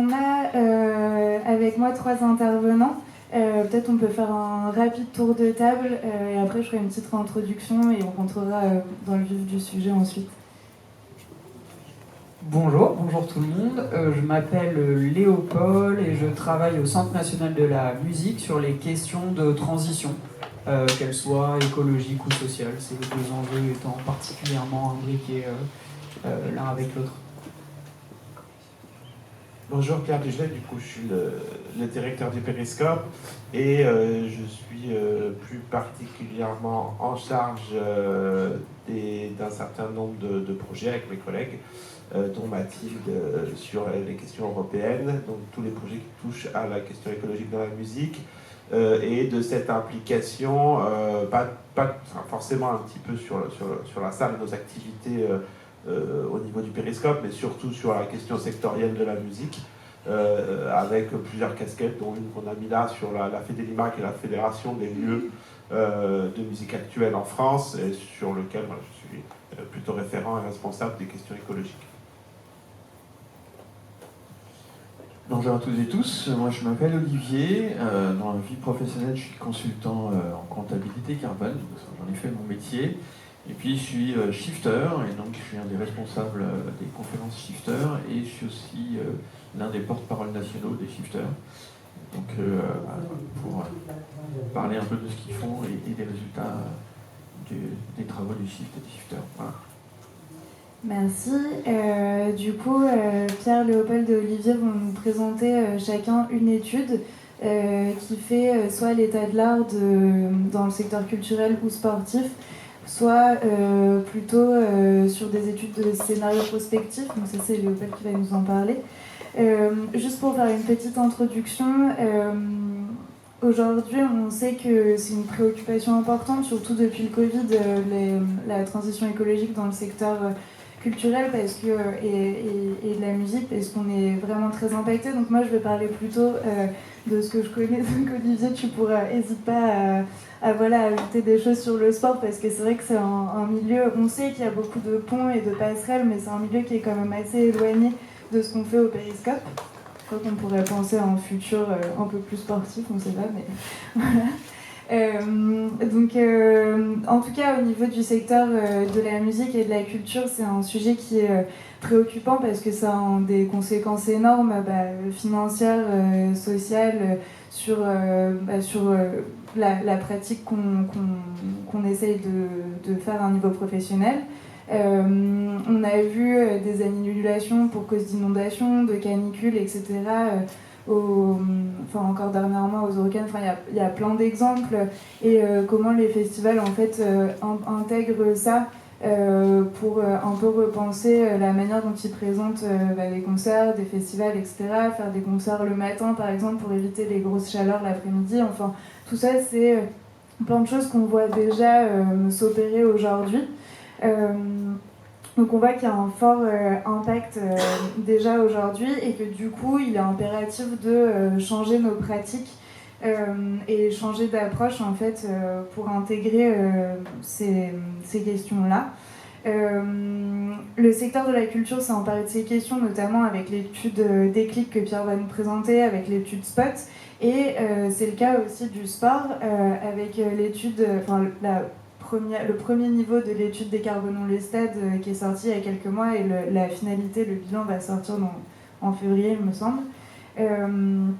on a avec moi 3 intervenants. Peut-être on peut faire un rapide tour de table et après je ferai une petite réintroduction et on rentrera dans le vif du sujet ensuite. Bonjour tout le monde. Je m'appelle Léopold et je travaille au Centre national de la musique sur les questions de transition, qu'elles soient écologiques ou sociales, ces deux enjeux étant particulièrement imbriqués l'un avec l'autre. Bonjour, Pierre Dugelet, du coup je suis le directeur du Périscope et je suis plus particulièrement en charge d'un certain nombre de projets avec mes collègues, dont Mathilde sur les questions européennes, donc tous les projets qui touchent à la question écologique dans la musique, et de cette implication, pas forcément un petit peu sur la salle de nos activités au niveau du Périscope, mais surtout sur la question sectorielle de la musique, avec plusieurs casquettes, dont une qu'on a mis là sur la Fédélima, qui est la fédération des lieux de musique actuelle en France, et sur lequel je suis plutôt référent et responsable des questions écologiques. Bonjour à toutes et tous, moi je m'appelle Olivier, dans la vie professionnelle je suis consultant en comptabilité carbone, j'en ai fait mon métier, et puis je suis shifter, et donc je suis un des responsables des conférences shifter, et je suis aussi l'un des porte-parole nationaux des shifters, donc pour parler un peu de ce qu'ils font et des résultats des travaux du shift et des shifters. Voilà. Merci. Du coup, Pierre, Léopold et Olivier vont nous présenter chacun une étude qui fait soit l'état de l'art dans le secteur culturel ou sportif, soit plutôt sur des études de scénario prospectif. Donc ça, c'est Léopold qui va nous en parler. Juste pour faire une petite introduction, aujourd'hui, on sait que c'est une préoccupation importante, surtout depuis le Covid, la transition écologique dans le secteur culturel parce que, et de la musique, parce qu'on est vraiment très impacté. Donc moi, je vais parler plutôt de ce que je connais. Donc Olivier, tu pourras, n'hésite pas à ajouter des choses sur le sport, parce que c'est vrai que c'est un milieu, on sait qu'il y a beaucoup de ponts et de passerelles, mais c'est un milieu qui est quand même assez éloigné de ce qu'on fait au Périscope. Je crois qu'on pourrait penser à un futur un peu plus sportif, on ne sait pas, mais voilà. En tout cas, au niveau du secteur de la musique et de la culture, c'est un sujet qui est préoccupant parce que ça a des conséquences énormes, financières, sociales, sur la pratique qu'on essaye de faire à un niveau professionnel. On a vu des annulations pour cause d'inondations, de canicules, etc. Encore dernièrement aux Eurocaines, il y a plein d'exemples, et comment les festivals en fait intègrent ça pour un peu repenser la manière dont ils présentent les concerts, des festivals, etc. Faire des concerts le matin par exemple pour éviter les grosses chaleurs l'après-midi. Enfin, tout ça c'est plein de choses qu'on voit déjà s'opérer aujourd'hui. Donc on voit qu'il y a un fort impact déjà aujourd'hui, et que du coup il est impératif de changer nos pratiques et changer d'approche en fait pour intégrer ces questions-là. Le secteur de la culture s'est emparé de ces questions, notamment avec l'étude Déclic que Pierre va nous présenter, avec l'étude Spot, et c'est le cas aussi du sport avec l'étude, le premier niveau de l'étude Décarbonons les stades qui est sorti il y a quelques mois, et la finalité, le bilan va sortir en février, il me semble. En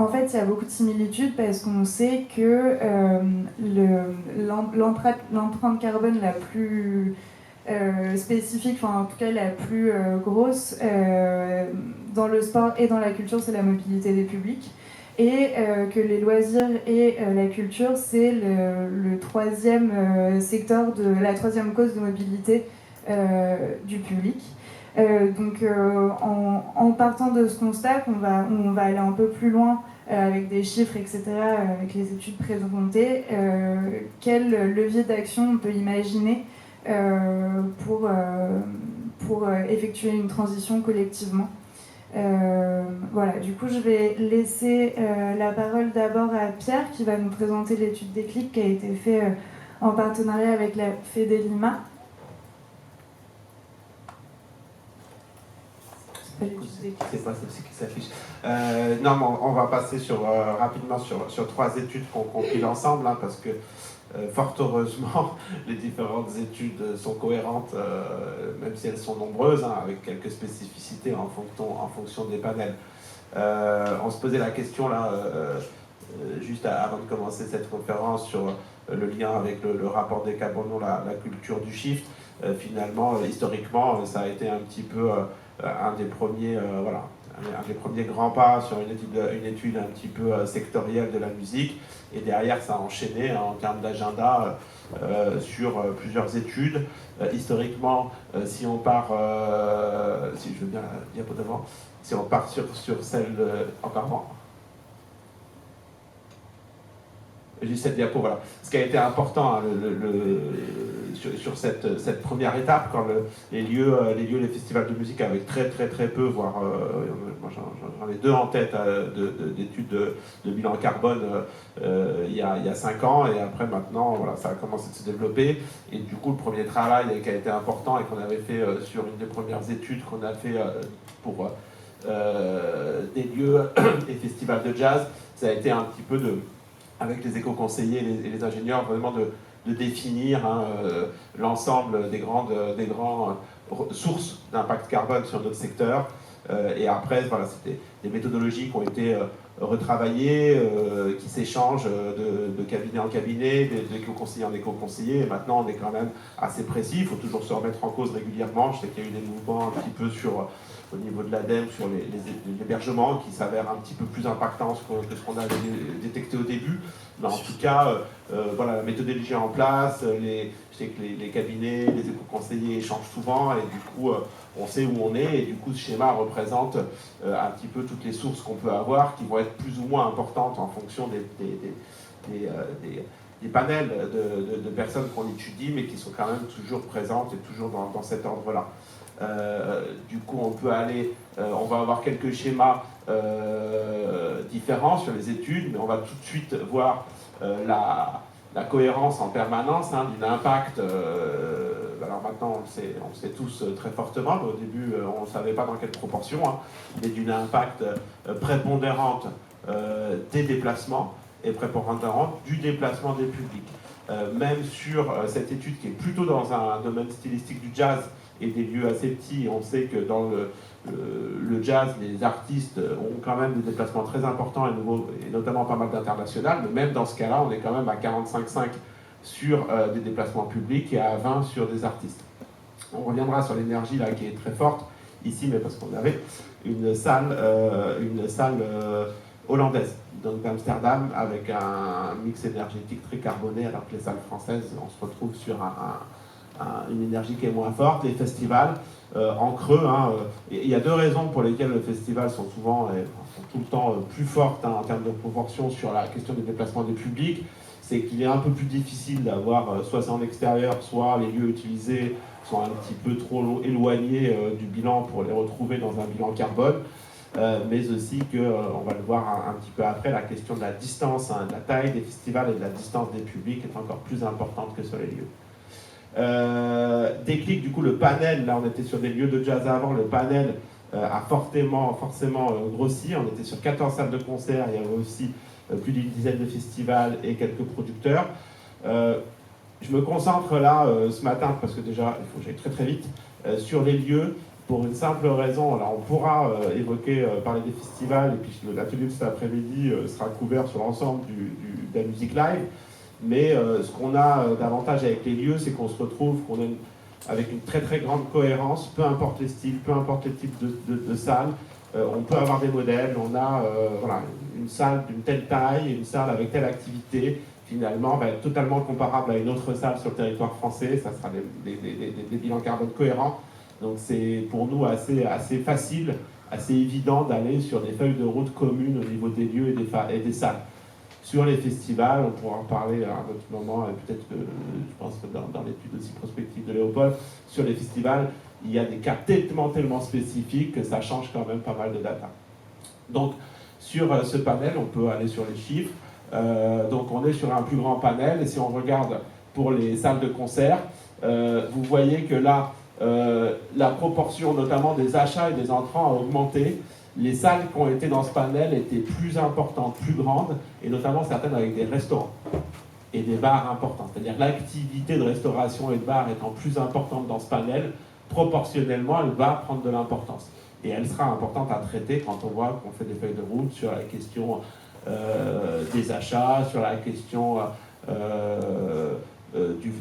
fait, il y a beaucoup de similitudes parce qu'on sait que l'empreinte carbone la plus spécifique, en tout cas la plus grosse dans le sport et dans la culture, c'est la mobilité des publics. Et que les loisirs et la culture, c'est le troisième secteur, la troisième cause de mobilité du public. En partant de ce constat, on va aller un peu plus loin avec des chiffres, etc., avec les études présentées. Quel levier d'action on peut imaginer pour effectuer une transition collectivement. Voilà, du coup je vais laisser la parole d'abord à Pierre qui va nous présenter l'étude Déclic qui a été faite en partenariat avec la Fédélima. C'est pas celle-ci qui s'affiche. Non, mais on va passer rapidement sur 3 études qu'on compile ensemble, hein, parce que fort heureusement, les différentes études sont cohérentes, même si elles sont nombreuses, hein, avec quelques spécificités en fonction des panels. On se posait la question là, juste avant de commencer cette conférence, sur le lien avec le rapport des Cabono, la culture du shift. Finalement, historiquement, ça a été un petit peu un des premiers grands pas sur une étude un petit peu sectorielle de la musique. Et derrière, ça a enchaîné, hein, en termes d'agenda sur plusieurs études. Historiquement, si on part, si je veux bien la diapo d'avant, si on part sur celle encore avant. Juste cette diapo, voilà. Ce qui a été important, hein, sur cette première étape, quand les festivals de musique avec très peu, voire moi j'en ai 2 en tête d'études de bilan carbone il y a 5 ans, et après maintenant voilà, ça a commencé de se développer. Et du coup, le premier travail qui a été important et qu'on avait fait sur une des premières études qu'on a fait pour des lieux et festivals de jazz, ça a été un petit peu avec les éco-conseillers et les ingénieurs, vraiment de définir, hein, l'ensemble des grandes sources d'impact carbone sur notre secteur. Et après, voilà, c'était des méthodologies qui ont été retravaillées, qui s'échangent de cabinet en cabinet, d'éco-conseiller en éco-conseiller. Et maintenant, on est quand même assez précis. Il faut toujours se remettre en cause régulièrement. Je sais qu'il y a eu des mouvements un petit peu au niveau de l'ADEME sur l'hébergement qui s'avèrent un petit peu plus impactants que ce qu'on avait détecté au début. Mais en tout cas, voilà, la méthodologie en place, je sais que les cabinets, les éco-conseillers échangent souvent, et du coup, on sait où on est, et du coup, ce schéma représente un petit peu toutes les sources qu'on peut avoir, qui vont être plus ou moins importantes en fonction des panels de personnes qu'on étudie, mais qui sont quand même toujours présentes et toujours dans cet ordre-là. Du coup, on peut aller, on va avoir quelques schémas différents sur les études, mais on va tout de suite voir la cohérence en permanence, hein, d'une impact. Alors maintenant, on le sait tous très fortement, mais au début, on ne savait pas dans quelle proportion, hein, mais d'une impact prépondérante des déplacements et prépondérante du déplacement des publics. Même sur cette étude qui est plutôt dans un domaine stylistique du jazz et des lieux assez petits, on sait que dans le jazz, les artistes ont quand même des déplacements très importants et notamment pas mal d'international, mais même dans ce cas-là, on est quand même à 45,5 sur des déplacements publics et à 20 sur des artistes. On reviendra sur l'énergie là qui est très forte ici, mais parce qu'on avait une salle hollandaise, donc d'Amsterdam, avec un mix énergétique très carboné, alors que les salles françaises, on se retrouve sur une énergie qui est moins forte. Les festivals en creux, hein, il y a 2 raisons pour lesquelles les festivals sont souvent tout le temps plus fortes, hein, en termes de proportion sur la question des déplacements des publics. C'est qu'il est un peu plus difficile d'avoir, soit c'est en extérieur, soit les lieux utilisés sont un petit peu trop éloignés du bilan pour les retrouver dans un bilan carbone. Mais aussi que, on va le voir un petit peu après, la question de la distance, hein, de la taille des festivals et de la distance des publics est encore plus importante que sur les lieux. Déclic, du coup, le panel, là on était sur des lieux de jazz avant, le panel a forcément grossi. On était sur 14 salles de concert, il y avait aussi plus d'une dizaine de festivals et quelques producteurs. Je me concentre là ce matin, parce que déjà il faut que j'aille très vite, sur les lieux, pour une simple raison. Alors on pourra parler des festivals, et puis l'atelier de cet après-midi sera couvert sur l'ensemble de la musique live. Mais ce qu'on a d'avantage avec les lieux, c'est qu'on se retrouve avec une très grande cohérence, peu importe les styles, peu importe les types de salles. On peut avoir des modèles, on a une salle d'une telle taille, une salle avec telle activité, finalement va être totalement comparable à une autre salle sur le territoire français. Ça sera des bilans carbone cohérents. Donc c'est pour nous assez facile, assez évident d'aller sur des feuilles de route communes au niveau des lieux et des salles. Sur les festivals, on pourra en parler à un autre moment, et peut-être que, je pense que dans l'étude aussi prospective de Léopold, sur les festivals, il y a des cas tellement spécifiques que ça change quand même pas mal de data. Donc, sur ce panel, on peut aller sur les chiffres. Donc, on est sur un plus grand panel, et si on regarde pour les salles de concert, vous voyez que là, la proportion notamment des achats et des entrants a augmenté. Les salles qui ont été dans ce panel étaient plus importantes, plus grandes, et notamment certaines avec des restaurants et des bars importants. C'est-à-dire l'activité de restauration et de bar étant plus importante dans ce panel, proportionnellement, elle va prendre de l'importance. Et elle sera importante à traiter quand on voit qu'on fait des feuilles de route sur la question des achats, sur la question du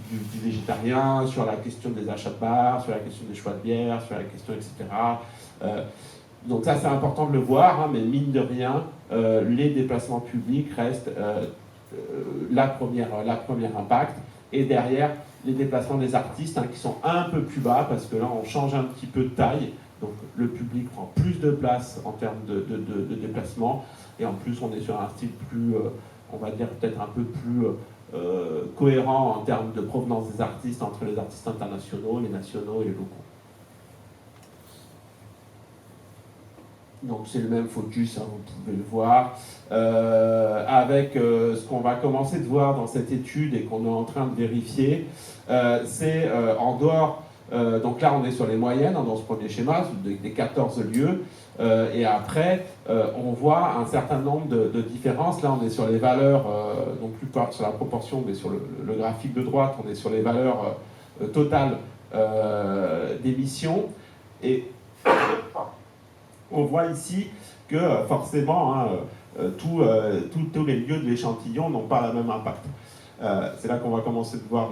végétarien, sur la question des achats de bar, sur la question des choix de bière, sur la question, etc. Donc ça, c'est important de le voir, hein, mais mine de rien, les déplacements publics restent la première impact. Et derrière, les déplacements des artistes, hein, qui sont un peu plus bas, parce que là, on change un petit peu de taille. Donc le public prend plus de place en termes de déplacement. Et en plus, on est sur un style plus, on va dire peut-être un peu plus cohérent en termes de provenance des artistes, entre les artistes internationaux, les nationaux et les locaux. Donc c'est le même focus, hein, vous pouvez le voir, avec ce qu'on va commencer de voir dans cette étude et qu'on est en train de vérifier, c'est en dehors, donc là on est sur les moyennes, hein, dans ce premier schéma, des 14 lieux, et après on voit un certain nombre de différences. Là on est sur les valeurs, donc plus sur la proportion, mais sur le graphique de droite, on est sur les valeurs totales d'émissions, et on voit ici que forcément, hein, tous les lieux de l'échantillon n'ont pas le même impact. C'est là qu'on va commencer de voir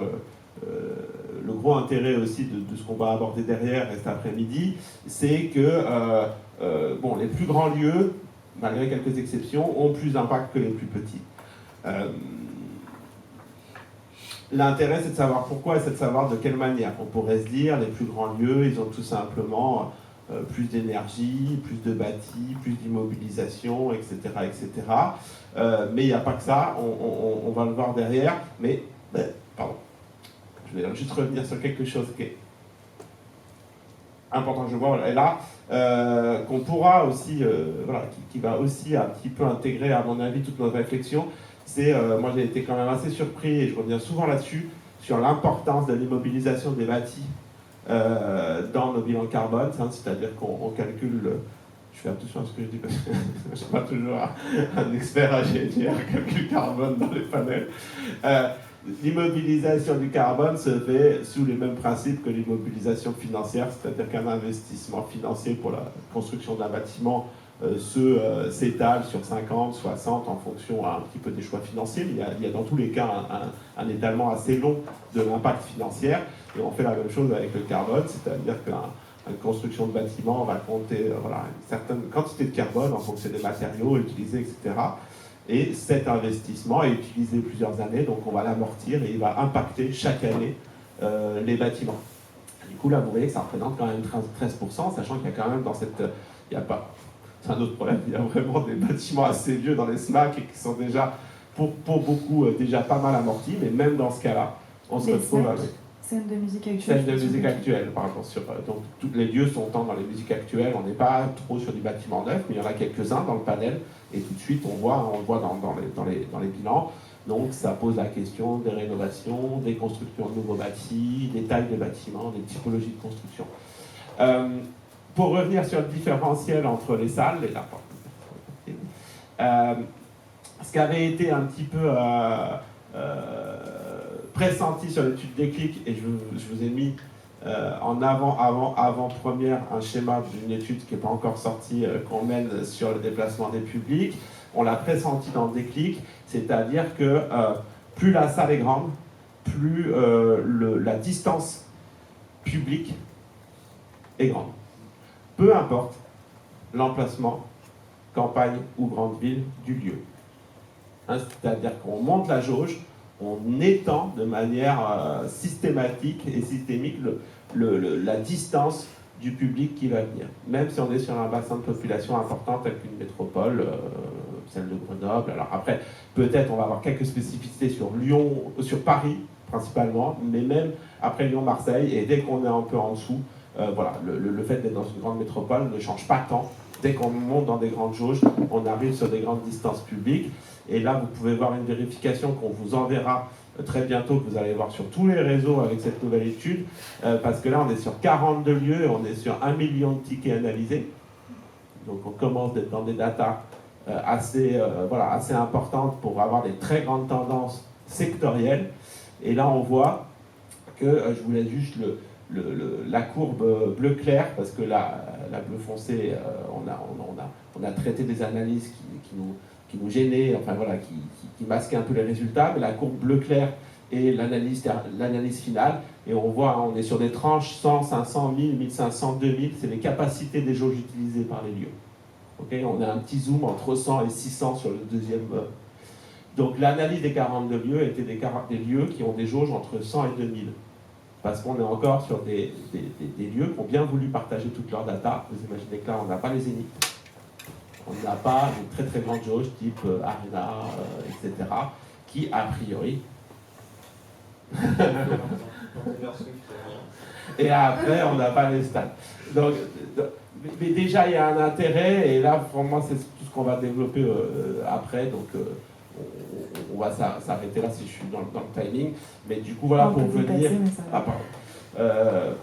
le gros intérêt aussi de ce qu'on va aborder derrière cet après-midi, c'est que bon, les plus grands lieux, malgré quelques exceptions, ont plus d'impact que les plus petits. L'intérêt, c'est de savoir pourquoi et c'est de savoir de quelle manière. On pourrait se dire, les plus grands lieux, ils ont tout simplement plus d'énergie, plus de bâti, plus d'immobilisation, etc. etc. Mais il n'y a pas que ça, on va le voir derrière. Mais, pardon, je vais juste revenir sur quelque chose qui est important que je vois, et là, qu'on pourra aussi, voilà, qui va aussi un petit peu intégrer, à mon avis, toute notre réflexion. C'est, moi j'ai été quand même assez surpris, et je reviens souvent là-dessus, sur l'importance de l'immobilisation des bâtis dans nos bilans carbone, hein, c'est-à-dire qu'on calcule, je fais attention à ce que je dis parce que je ne suis pas toujours un expert ingénieur calcul carbone dans les panels. L'immobilisation du carbone se fait sous les mêmes principes que l'immobilisation financière, c'est-à-dire qu'un investissement financier pour la construction d'un bâtiment s'étale sur 50, 60 en fonction un petit peu des choix financiers. Il y a dans tous les cas un étalement assez long de l'impact financier. Et on fait la même chose avec le carbone, c'est-à-dire qu'une construction de bâtiment va compter voilà, une certaine quantité de carbone en fonction des matériaux utilisés, etc. Et cet investissement est utilisé plusieurs années, donc on va l'amortir et il va impacter chaque année les bâtiments. Du coup, là, vous voyez que ça représente quand même 13%, sachant qu'il y a quand même dans cette... Il y a pas... C'est un autre problème, il y a vraiment des bâtiments assez vieux dans les SMAC et qui sont déjà, pour beaucoup, déjà pas mal amortis, mais même dans ce cas-là, on se retrouve avec... Scène de musique actuelle. Scène de musique actuelle, par exemple. Donc, tous les lieux sont tant dans les musiques actuelles, on n'est pas trop sur du bâtiment neuf, mais il y en a quelques-uns dans le panel, et tout de suite, on le voit dans les bilans. Donc, ça pose la question des rénovations, des constructions de nouveaux bâtis, des tailles de bâtiments, des typologies de construction. Pour revenir sur le différentiel entre les salles, ce qui avait été un petit peu pressenti sur l'étude Déclic, et je vous ai mis en avant-première un schéma d'une étude qui n'est pas encore sortie, qu'on mène sur le déplacement des publics. On l'a pressenti dans Déclic, c'est-à-dire que plus la salle est grande, plus la distance publique est grande. Peu importe l'emplacement, campagne ou grande ville du lieu. Hein, c'est-à-dire qu'on monte la jauge, on étend de manière systématique et systémique la distance du public qui va venir. Même si on est sur un bassin de population important tel qu'une métropole, celle de Grenoble. Alors après, peut-être on va avoir quelques spécificités sur Lyon, sur Paris principalement, mais même après Lyon-Marseille, et dès qu'on est un peu en dessous, voilà, le fait d'être dans une grande métropole ne change pas tant. Dès qu'on monte dans des grandes jauges, on arrive sur des grandes distances publiques. Et là, vous pouvez voir une vérification qu'on vous enverra très bientôt, que vous allez voir sur tous les réseaux avec cette nouvelle étude, parce que là, on est sur 42 lieux, on est sur 1 million de tickets analysés. Donc, on commence d'être dans des datas assez importantes pour avoir des très grandes tendances sectorielles. Et là, on voit que, je vous laisse juste la courbe bleu clair, parce que la bleu foncé, on a traité des analyses qui nous gênaient, enfin voilà, qui masquaient un peu les résultats, mais la courbe bleu clair est l'analyse finale, et on voit, on est sur des tranches 100, 500, 1000, 1500, 2000, c'est les capacités des jauges utilisées par les lieux. Okay, on a un petit zoom entre 100 et 600 sur le deuxième. Donc l'analyse des 42 lieux était des lieux qui ont des jauges entre 100 et 2000. Parce qu'on est encore sur des lieux qui ont bien voulu partager toute leur data. Vous imaginez que là, on n'a pas les zéniths. On n'a pas une très très grande jauge type Arena, etc. Qui, a priori... Et après, on n'a pas les stades. Donc, mais déjà, il y a un intérêt, et là, pour moi, c'est tout ce qu'on va développer après. Donc, on va s'arrêter là si je suis dans le timing. Mais du coup, voilà, pour venir...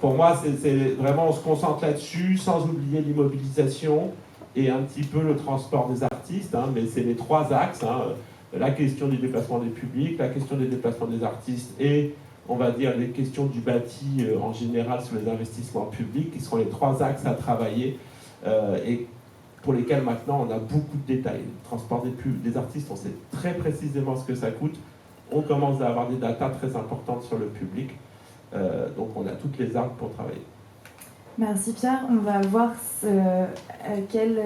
pour moi, c'est vraiment, on se concentre là-dessus, sans oublier l'immobilisation et un petit peu le transport des artistes. Hein, mais c'est les trois axes. Hein, la question du déplacement des publics, la question des déplacements des artistes et, on va dire, les questions du bâti en général sur les investissements publics, qui seront les trois axes à travailler et pour lesquels maintenant on a beaucoup de détails. Le transport des artistes, on sait très précisément ce que ça coûte. On commence à avoir des datas très importantes sur le public. Donc on a toutes les armes pour travailler. Merci Pierre. On va voir à quelle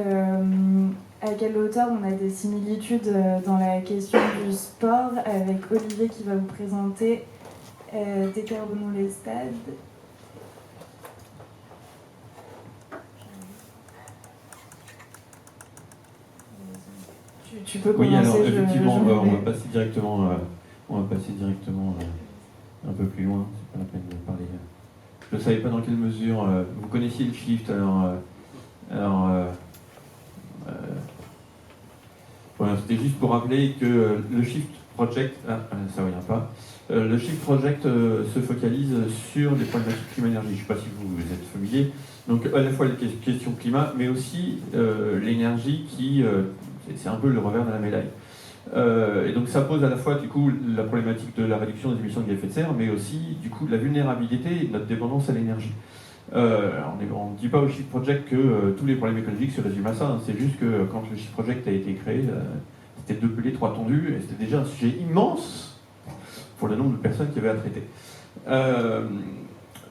hauteur on a des similitudes dans la question du sport avec Olivier qui va vous présenter Décarbonons les stades. Tu peux commencer. Oui, alors effectivement, on va passer directement un peu plus loin. C'est pas la peine de parler. Je ne savais pas dans quelle mesure vous connaissiez le shift. Voilà, c'était juste pour rappeler que le shift project, ça ne revient pas. Le shift project se focalise sur les problématiques climat-énergie. Je ne sais pas si vous êtes familier. Donc à la fois les questions climat, mais aussi l'énergie qui, c'est un peu le revers de la médaille. Et donc ça pose à la fois du coup la problématique de la réduction des émissions de gaz à effet de serre, mais aussi du coup de la vulnérabilité et de notre dépendance à l'énergie. On ne dit pas au Shift Project que tous les problèmes écologiques se résument à ça. Hein. C'est juste que quand le Shift Project a été créé, c'était 2 pelés, 3 tondus, et c'était déjà un sujet immense pour le nombre de personnes qu'il y avait à traiter.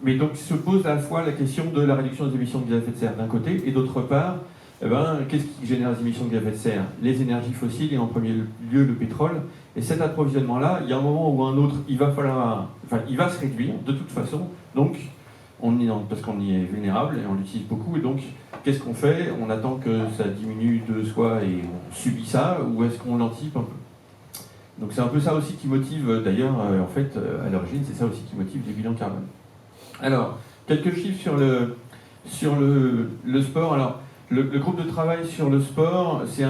Mais donc se pose à la fois la question de la réduction des émissions de gaz à effet de serre d'un côté, et d'autre part, qu'est-ce qui génère les émissions de gaz à effet de serre? Les énergies fossiles et en premier lieu le pétrole. Et cet approvisionnement-là, il y a un moment ou un autre, il va se réduire de toute façon. Donc, parce qu'on y est vulnérable et on l'utilise beaucoup. Et donc, qu'est-ce qu'on fait? On attend que ça diminue de soi et on subit ça, ou est-ce qu'on l'anticipe un peu? Donc c'est un peu ça aussi qui motive, d'ailleurs, en fait, à l'origine, c'est ça aussi qui motive les bilans carbone. Alors, quelques chiffres sur le sport. Alors, le groupe de travail sur le sport s'est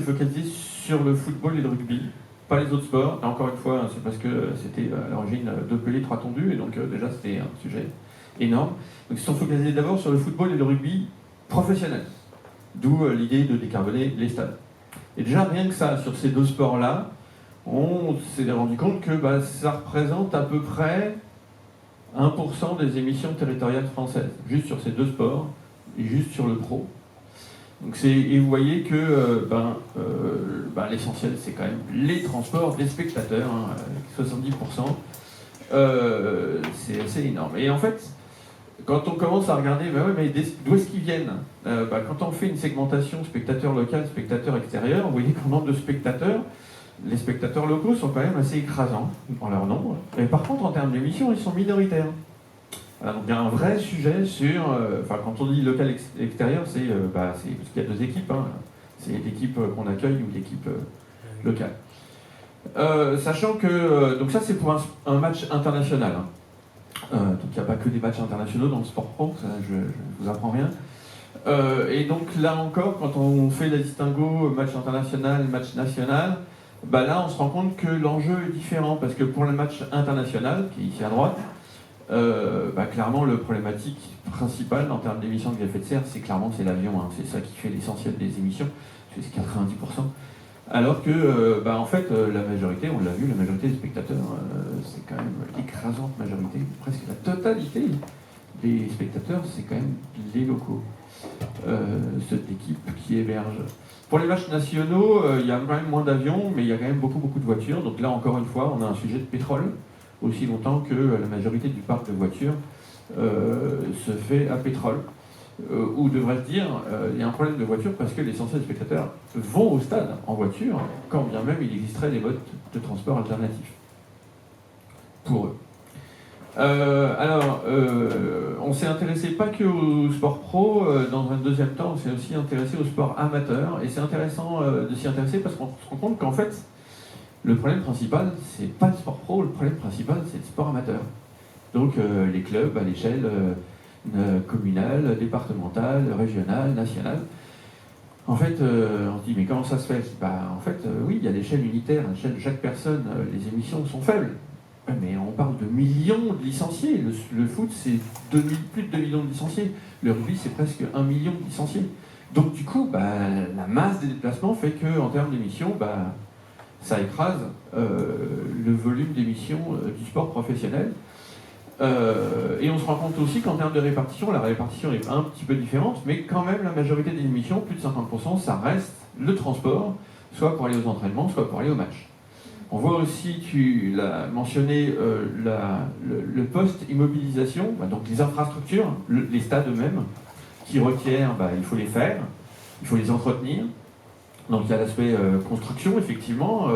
focalisé sur le football et le rugby, pas les autres sports. Et encore une fois, c'est parce que c'était à l'origine 2 pelés, 3 tondus, et donc déjà c'était un sujet énorme. Donc ils se sont focalisés d'abord sur le football et le rugby professionnel, d'où l'idée de décarboner les stades. Et déjà rien que ça, sur ces deux sports-là, on s'est rendu compte que ça représente à peu près 1% des émissions territoriales françaises, juste sur ces deux sports, et juste sur le pro. Donc et vous voyez que l'essentiel, c'est quand même les transports des spectateurs, 70%. C'est assez énorme. Et en fait, quand on commence à regarder, mais d'où est-ce qu'ils viennent? Quand on fait une segmentation spectateur local, spectateur extérieur, vous voyez qu'en nombre de spectateurs, les spectateurs locaux sont quand même assez écrasants dans leur nombre. Et par contre, en termes d'émissions, ils sont minoritaires. Voilà, donc il y a un vrai sujet sur... quand on dit local extérieur, c'est parce qu'il y a deux équipes. Hein. C'est l'équipe qu'on accueille ou l'équipe locale. Sachant que... donc ça, c'est pour un match international. Hein. Donc il n'y a pas que des matchs internationaux dans le sport pro, ça, je ne vous apprends rien. Et donc là encore, quand on fait la distinguo match international, match national, bah là on se rend compte que l'enjeu est différent, parce que pour le match international, qui est ici à droite, clairement le problématique principale en termes d'émissions de gaz à effet de serre, c'est l'avion, hein. C'est ça qui fait l'essentiel des émissions, c'est 90%. Alors que, en fait, la majorité, on l'a vu, la majorité des spectateurs, c'est quand même l'écrasante majorité, presque la totalité des spectateurs, c'est quand même les locaux, cette équipe qui héberge. Pour les matchs nationaux, il y a quand même moins d'avions, mais il y a quand même beaucoup de voitures. Donc là, encore une fois, on a un sujet de pétrole, aussi longtemps que la majorité du parc de voitures se fait à pétrole. Ou devrais-je dire, il y a un problème de voiture parce que l'essentiel des spectateurs vont au stade en voiture, quand bien même il existerait des modes de transport alternatifs pour eux. On s'est intéressé pas que au sport pro, dans un deuxième temps, on s'est aussi intéressé au sport amateur, et c'est intéressant de s'y intéresser parce qu'on se rend compte qu'en fait, le problème principal, c'est pas le sport pro, le problème principal, c'est le sport amateur. Donc les clubs à l'échelle communale, départementale, régionale, nationale. En fait, on se dit, mais comment ça se fait ? Oui, il y a l'échelle unitaire, à l'échelle de chaque personne, les émissions sont faibles. Mais on parle de millions de licenciés. Le foot, c'est plus de 2 millions de licenciés. Le rugby, c'est presque 1 million de licenciés. Donc du coup, la masse des déplacements fait qu'en termes d'émissions, ça écrase le volume d'émissions du sport professionnel. Et on se rend compte aussi qu'en termes de répartition, la répartition est un petit peu différente, mais quand même la majorité des émissions, plus de 50%, ça reste le transport, soit pour aller aux entraînements, soit pour aller au match. On voit aussi, tu l'as mentionné, le post-immobilisation, donc les infrastructures, les stades eux-mêmes, qui requièrent, il faut les faire, il faut les entretenir. Donc il y a l'aspect construction, effectivement,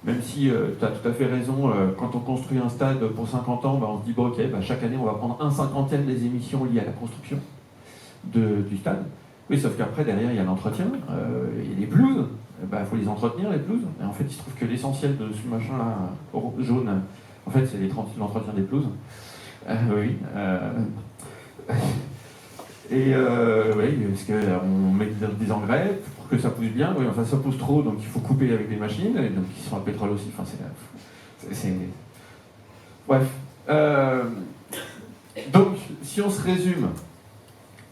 même si tu as tout à fait raison, quand on construit un stade pour 50 ans, on se dit, chaque année on va prendre un cinquantaine des émissions liées à la construction du stade. Oui, sauf qu'après, derrière, il y a l'entretien, il y a les pelouses. Il faut les entretenir, les pelouses. Et en fait, il se trouve que l'essentiel de ce machin-là, jaune, en fait, c'est l'entretien des pelouses. Oui. Parce qu'on met des engrais pour que ça pousse bien. Oui, ça pousse trop, donc il faut couper avec des machines, et donc ils sont à pétrole aussi. Bref. Donc, si on se résume,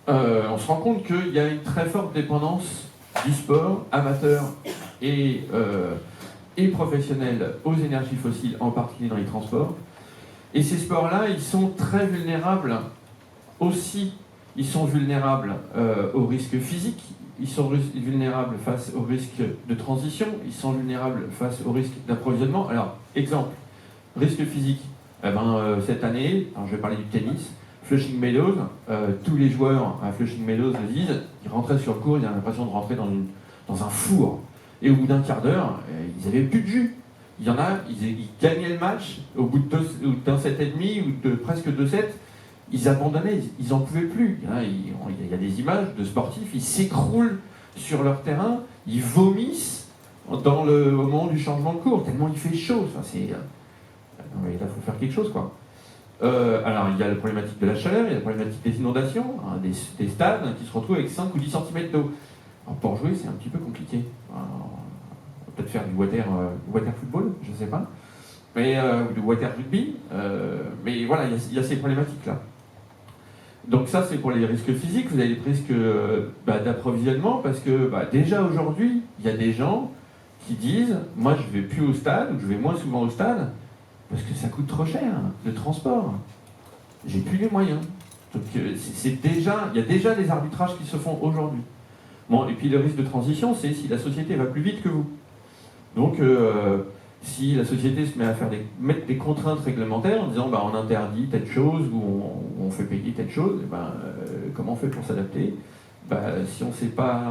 on se rend compte qu'il y a une très forte dépendance du sport amateur et professionnel aux énergies fossiles, en particulier dans les transports. Et ces sports-là, ils sont très vulnérables aussi. Ils sont vulnérables aux risques physiques, ils sont vulnérables face aux risques de transition, ils sont vulnérables face aux risques d'approvisionnement. Alors, exemple, risque physique. Cette année, je vais parler du tennis, Flushing Meadows, tous les joueurs à Flushing Meadows le disent, ils rentraient sur le court, ils avaient l'impression de rentrer dans un four. Et au bout d'un quart d'heure, ils n'avaient plus de jus. Il y en a, ils gagnaient le match, au bout d'un 7,5 ou de presque 2 sets, ils abandonnaient, ils n'en pouvaient plus. Il y a des images de sportifs, ils s'écroulent sur leur terrain, ils vomissent au moment du changement de cours, tellement il fait chaud. Là, il faut faire quelque chose, quoi. Alors, il y a la problématique de la chaleur, il y a la problématique des inondations, des stades qui se retrouvent avec 5 ou 10 cm d'eau. Alors, pour jouer, c'est un petit peu compliqué. On va peut-être faire du water football, je ne sais pas, mais du water rugby. Mais voilà, il y a ces problématiques-là. Donc ça, c'est pour les risques physiques. Vous avez les risques d'approvisionnement, parce que déjà aujourd'hui, il y a des gens qui disent « Moi, je ne vais plus au stade, ou je vais moins souvent au stade, parce que ça coûte trop cher, le transport. J'ai plus les moyens. » Donc il y a déjà des arbitrages qui se font aujourd'hui. Bon, et puis le risque de transition, c'est si la société va plus vite que vous. Donc si la société se met à mettre des contraintes réglementaires en disant on interdit telle chose ou on fait payer telle chose, comment on fait pour s'adapter ? Si on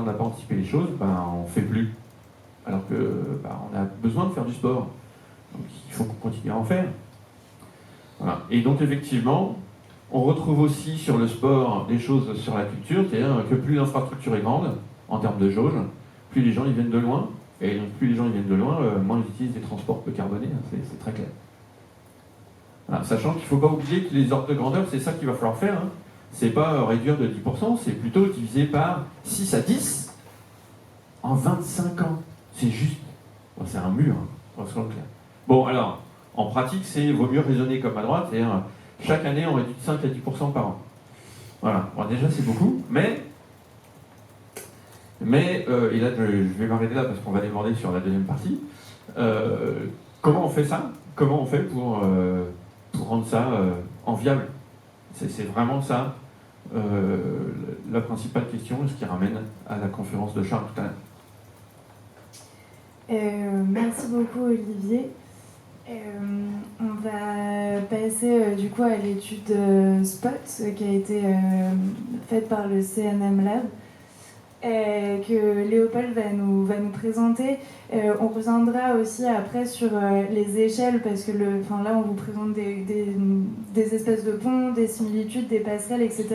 n'a pas anticipé les choses, on fait plus. Alors que on a besoin de faire du sport. Donc il faut qu'on continue à en faire. Voilà. Et donc effectivement, on retrouve aussi sur le sport des choses sur la culture, c'est-à-dire que plus l'infrastructure est grande, en termes de jauge, plus les gens ils viennent de loin, et donc plus les gens ils viennent de loin, moins ils utilisent des transports peu carbonés, c'est très clair. Voilà. Sachant qu'il ne faut pas oublier que les ordres de grandeur, c'est ça qu'il va falloir faire. C'est pas réduire de 10%, c'est plutôt diviser par 6 à 10 en 25 ans. C'est juste. Bon, c'est un mur, on va se rendre clair. Bon, alors, en pratique, c'est vaut mieux raisonner comme à droite, c'est-à-dire chaque année, on réduit de 5 à 10% par an. Voilà, bon, déjà, c'est beaucoup, mais et là, je vais m'arrêter là parce qu'on va déborder sur la deuxième partie. Comment on fait ça? Comment on fait pour rendre ça enviable? C'est vraiment ça la principale question, ce qui ramène à la conférence de Charles tout à l'heure. Merci beaucoup Olivier. On va passer du coup à l'étude SPOT qui a été faite par le CNM Lab. Que Léopold va nous présenter. On reviendra aussi après sur les échelles parce que là on vous présente des espèces de ponts, des similitudes, des passerelles, etc.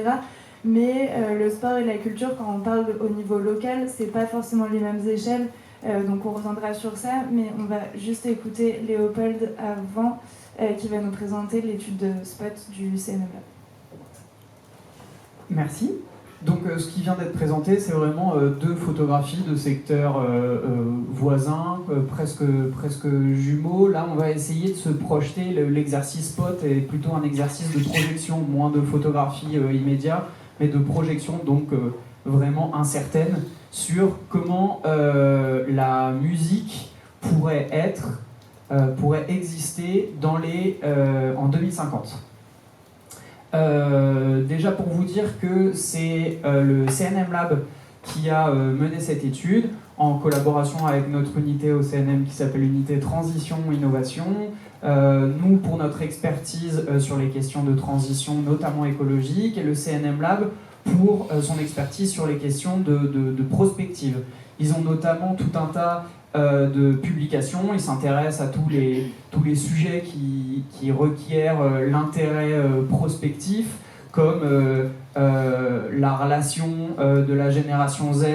Mais le sport et la culture, quand on parle au niveau local, c'est pas forcément les mêmes échelles. Donc on reviendra sur ça, mais on va juste écouter Léopold avant qui va nous présenter l'étude de SPOT du CNM Lab. Merci. Donc ce qui vient d'être présenté, c'est vraiment deux photographies de secteurs voisins, presque jumeaux. Là, on va essayer de se projeter. L'exercice SPOT est plutôt un exercice de projection, moins de photographie immédiate, mais de projection donc vraiment incertaine sur comment la musique pourrait exister en 2050. Déjà pour vous dire que c'est le CNM Lab qui a mené cette étude en collaboration avec notre unité au CNM qui s'appelle l'unité Transition Innovation. Nous, pour notre expertise sur les questions de transition, notamment écologique, et le CNM Lab pour son expertise sur les questions de prospective. Ils ont notamment tout un tas de publications, ils s'intéressent à tous les sujets qui requièrent l'intérêt prospectif, comme la relation de la génération Z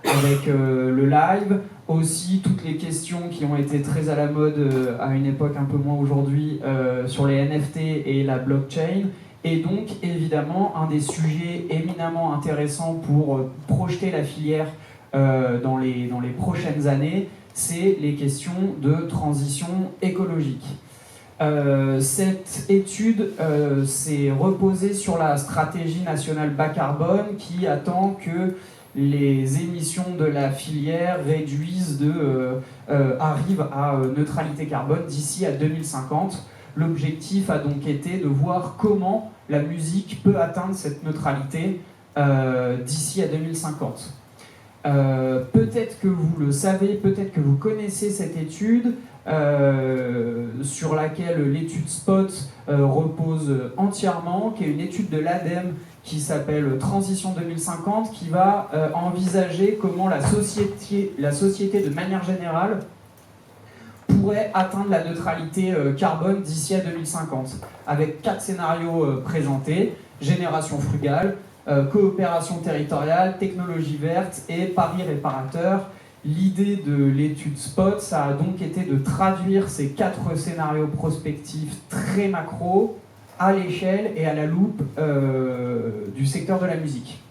avec le live, aussi toutes les questions qui ont été très à la mode à une époque un peu moins aujourd'hui sur les NFT et la blockchain, et donc évidemment un des sujets éminemment intéressants pour projeter la filière dans les prochaines années, c'est les questions de transition écologique. Cette étude s'est reposée sur la stratégie nationale bas carbone qui attend que les émissions de la filière arrivent à neutralité carbone d'ici à 2050. L'objectif a donc été de voir comment la musique peut atteindre cette neutralité d'ici à 2050. Peut-être que vous le savez, peut-être que vous connaissez cette étude sur laquelle l'étude SPOT repose entièrement, qui est une étude de l'ADEME qui s'appelle Transition 2050, qui va envisager comment la société de manière générale pourrait atteindre la neutralité carbone d'ici à 2050, avec 4 scénarios présentés: génération frugale, coopération territoriale, technologie verte et pari réparateur. L'idée de l'étude SPOT, ça a donc été de traduire ces 4 scénarios prospectifs très macro à l'échelle et à la loupe du secteur de la musique.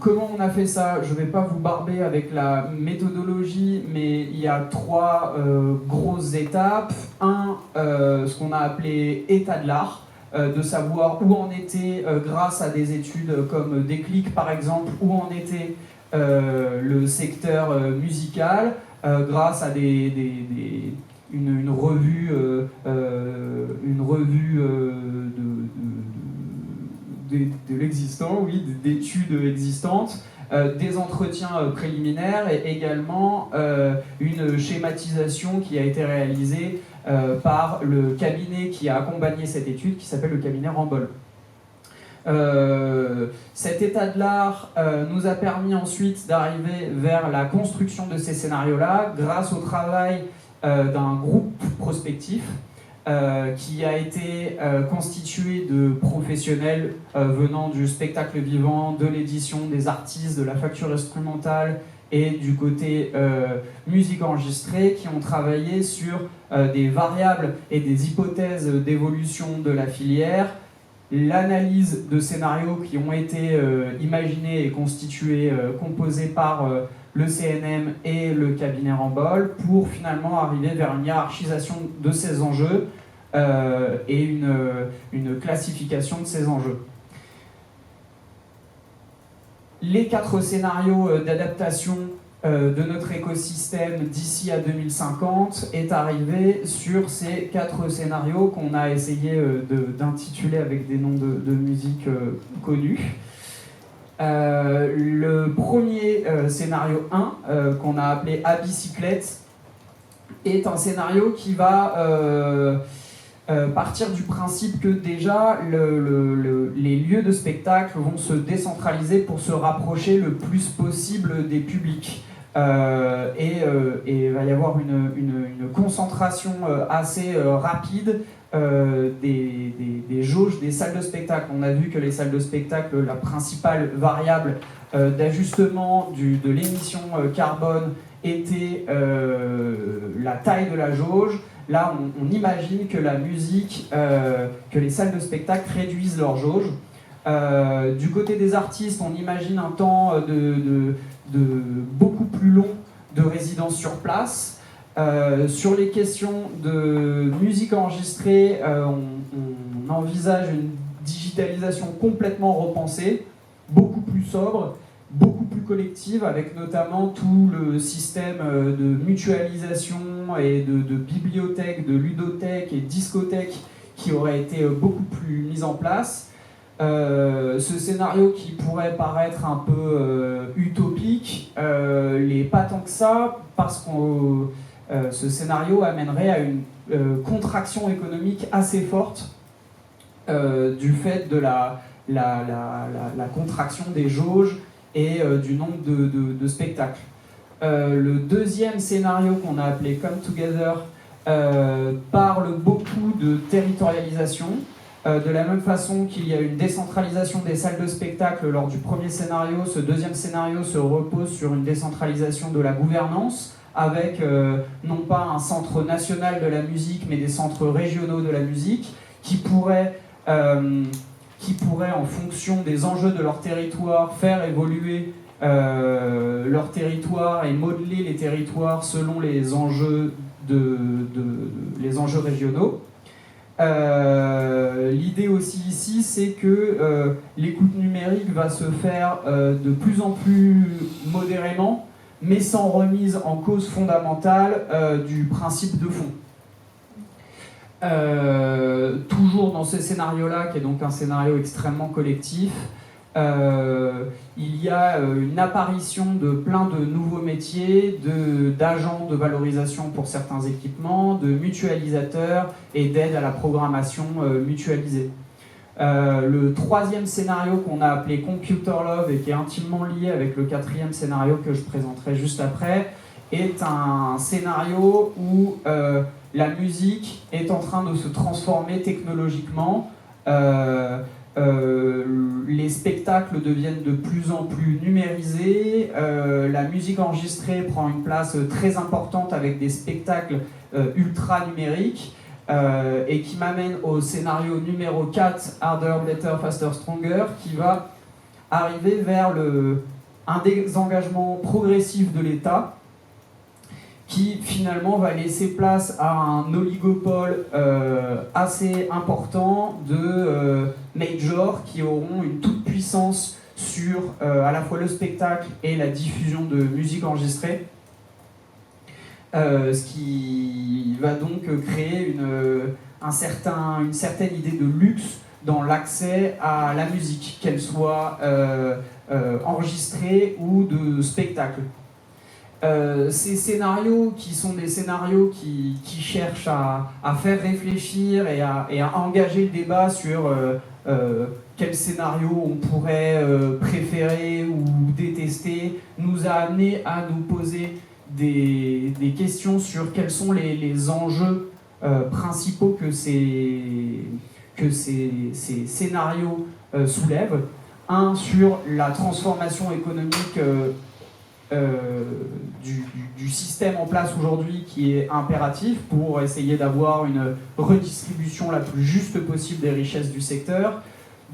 Comment on a fait ça? Je ne vais pas vous barber avec la méthodologie, mais il y a 3 grosses étapes. Ce qu'on a appelé état de l'art, de savoir où en était, grâce à des études comme Déclic par exemple, où en était le secteur musical, grâce à une revue de l'existant, oui, d'études existantes, des entretiens préliminaires et également une schématisation qui a été réalisée par le cabinet qui a accompagné cette étude, qui s'appelle le cabinet Rambol. Cet état de l'art nous a permis ensuite d'arriver vers la construction de ces scénarios-là grâce au travail d'un groupe prospectif qui a été constitué de professionnels venant du spectacle vivant, de l'édition, des artistes, de la facture instrumentale et du côté musique enregistrée, qui ont travaillé sur des variables et des hypothèses d'évolution de la filière, l'analyse de scénarios qui ont été imaginés et constitués, composés par le CNM et le cabinet Ramboll, pour finalement arriver vers une hiérarchisation de ces enjeux et une classification de ces enjeux. Les 4 scénarios d'adaptation de notre écosystème d'ici à 2050 est arrivé sur ces 4 scénarios qu'on a essayé d'intituler avec des noms de musique connus. Le premier scénario 1, qu'on a appelé À bicyclette, est un scénario qui va partir du principe que déjà les lieux de spectacle vont se décentraliser pour se rapprocher le plus possible des publics. Et il va y avoir une concentration assez rapide des jauges des salles de spectacle. On a vu que les salles de spectacle, la principale variable d'ajustement de l'émission carbone était la taille de la jauge. Là, on imagine que la musique, que les salles de spectacle réduisent leur jauge. Du côté des artistes, on imagine un temps de beaucoup plus long de résidence sur place. Sur les questions de musique enregistrée, on envisage une digitalisation complètement repensée, beaucoup plus sobre, beaucoup plus collective, avec notamment tout le système de mutualisation et de bibliothèques, de ludothèques et discothèques qui aurait été beaucoup plus mis en place. Ce scénario qui pourrait paraître un peu utopique, l'est pas tant que ça, parce que ce scénario amènerait à une contraction économique assez forte du fait de la contraction des jauges et du nombre de spectacles. Le deuxième scénario qu'on a appelé Come Together parle beaucoup de territorialisation. De la même façon qu'il y a une décentralisation des salles de spectacle lors du premier scénario, ce deuxième scénario se repose sur une décentralisation de la gouvernance, avec non pas un centre national de la musique, mais des centres régionaux de la musique, qui pourraient, en fonction des enjeux de leur territoire, faire évoluer leur territoire et modeler les territoires selon les enjeux, les enjeux régionaux. L'idée aussi ici, c'est que l'écoute numérique va se faire de plus en plus modérément, mais sans remise en cause fondamentale du principe de fond. Toujours dans ce scénario-là, qui est donc un scénario extrêmement collectif, il y a une apparition de plein de nouveaux métiers, d'agents de valorisation pour certains équipements, de mutualisateurs et d'aide à la programmation mutualisée. Le troisième scénario qu'on a appelé Computer Love et qui est intimement lié avec le quatrième scénario que je présenterai juste après est un scénario où la musique est en train de se transformer technologiquement. Les spectacles deviennent de plus en plus numérisés, la musique enregistrée prend une place très importante avec des spectacles ultra numériques, et qui m'amène au scénario numéro 4, Harder, Better, Faster, Stronger, qui va arriver vers un désengagement progressif de l'État, qui finalement va laisser place à un oligopole assez important de majors qui auront une toute-puissance sur à la fois le spectacle et la diffusion de musique enregistrée. Ce qui va donc créer une certaine idée de luxe dans l'accès à la musique, qu'elle soit enregistrée ou de spectacle. Ces scénarios qui sont des scénarios qui cherchent à faire réfléchir et à engager le débat sur quel scénario on pourrait préférer ou détester, nous a amené à nous poser des questions sur quels sont les enjeux principaux que ces scénarios soulèvent. Un, sur la transformation économique du système en place aujourd'hui, qui est impératif pour essayer d'avoir une redistribution la plus juste possible des richesses du secteur,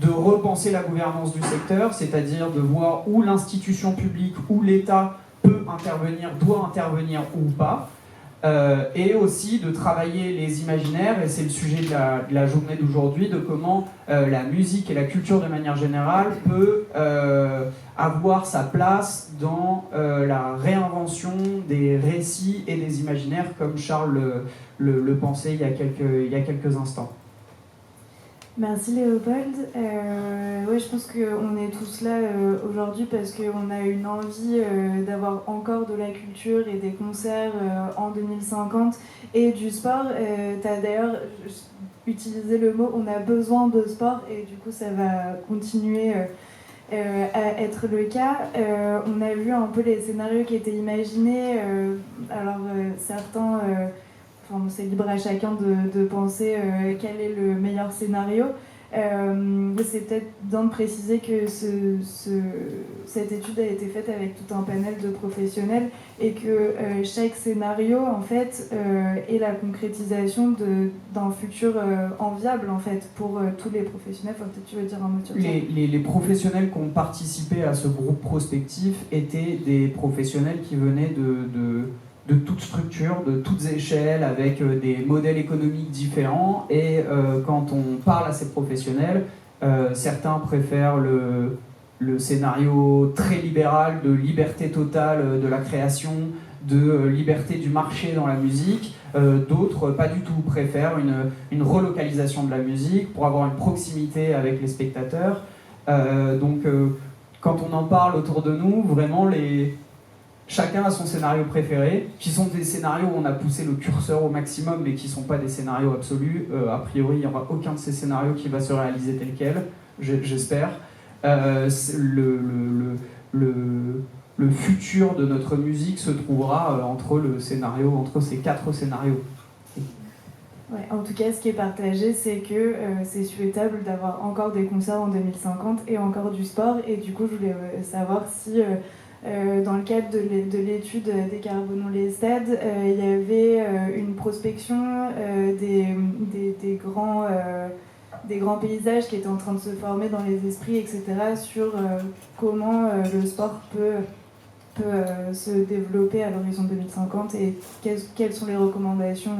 de repenser la gouvernance du secteur, c'est-à-dire de voir où l'institution publique, où l'État peut peut intervenir, doit intervenir ou pas, et aussi de travailler les imaginaires, et c'est le sujet de la journée d'aujourd'hui, de comment la musique et la culture de manière générale peut avoir sa place dans la réinvention des récits et des imaginaires, comme Charles le pensait il y a quelques instants. Merci Léopold. Ouais, je pense qu'on est tous là aujourd'hui parce qu'on a une envie d'avoir encore de la culture et des concerts en 2050 et du sport. Tu as d'ailleurs utilisé le mot on a besoin de sport et du coup ça va continuer à être le cas. On a vu un peu les scénarios qui étaient imaginés. Certains... Enfin, c'est libre à chacun de penser quel est le meilleur scénario. C'est peut-être bien de préciser que cette étude a été faite avec tout un panel de professionnels et que chaque scénario en fait, est la concrétisation d'un futur enviable en fait, pour tous les professionnels. Enfin, peut-être tu veux dire un mot sur ça. Les professionnels qui ont participé à ce groupe prospectif étaient des professionnels qui venaient de toutes structures, de toutes échelles, avec des modèles économiques différents. Et quand on parle à ces professionnels, certains préfèrent le scénario très libéral de liberté totale de la création, de liberté du marché dans la musique. D'autres, pas du tout, préfèrent une relocalisation de la musique pour avoir une proximité avec les spectateurs. Quand on en parle autour de nous, vraiment chacun a son scénario préféré, qui sont des scénarios où on a poussé le curseur au maximum, mais qui ne sont pas des scénarios absolus. A priori, il n'y aura aucun de ces scénarios qui va se réaliser tel quel, j'espère. Le futur de notre musique se trouvera entre ces 4 scénarios. Ouais, en tout cas, ce qui est partagé, c'est que c'est souhaitable d'avoir encore des concerts en 2050 et encore du sport. Et du coup, je voulais savoir si... dans le cadre de l'étude Décarbonons les stades, il y avait une prospection des grands paysages qui étaient en train de se former dans les esprits, etc., sur comment le sport peut se développer à l'horizon 2050 et quelles sont les recommandations.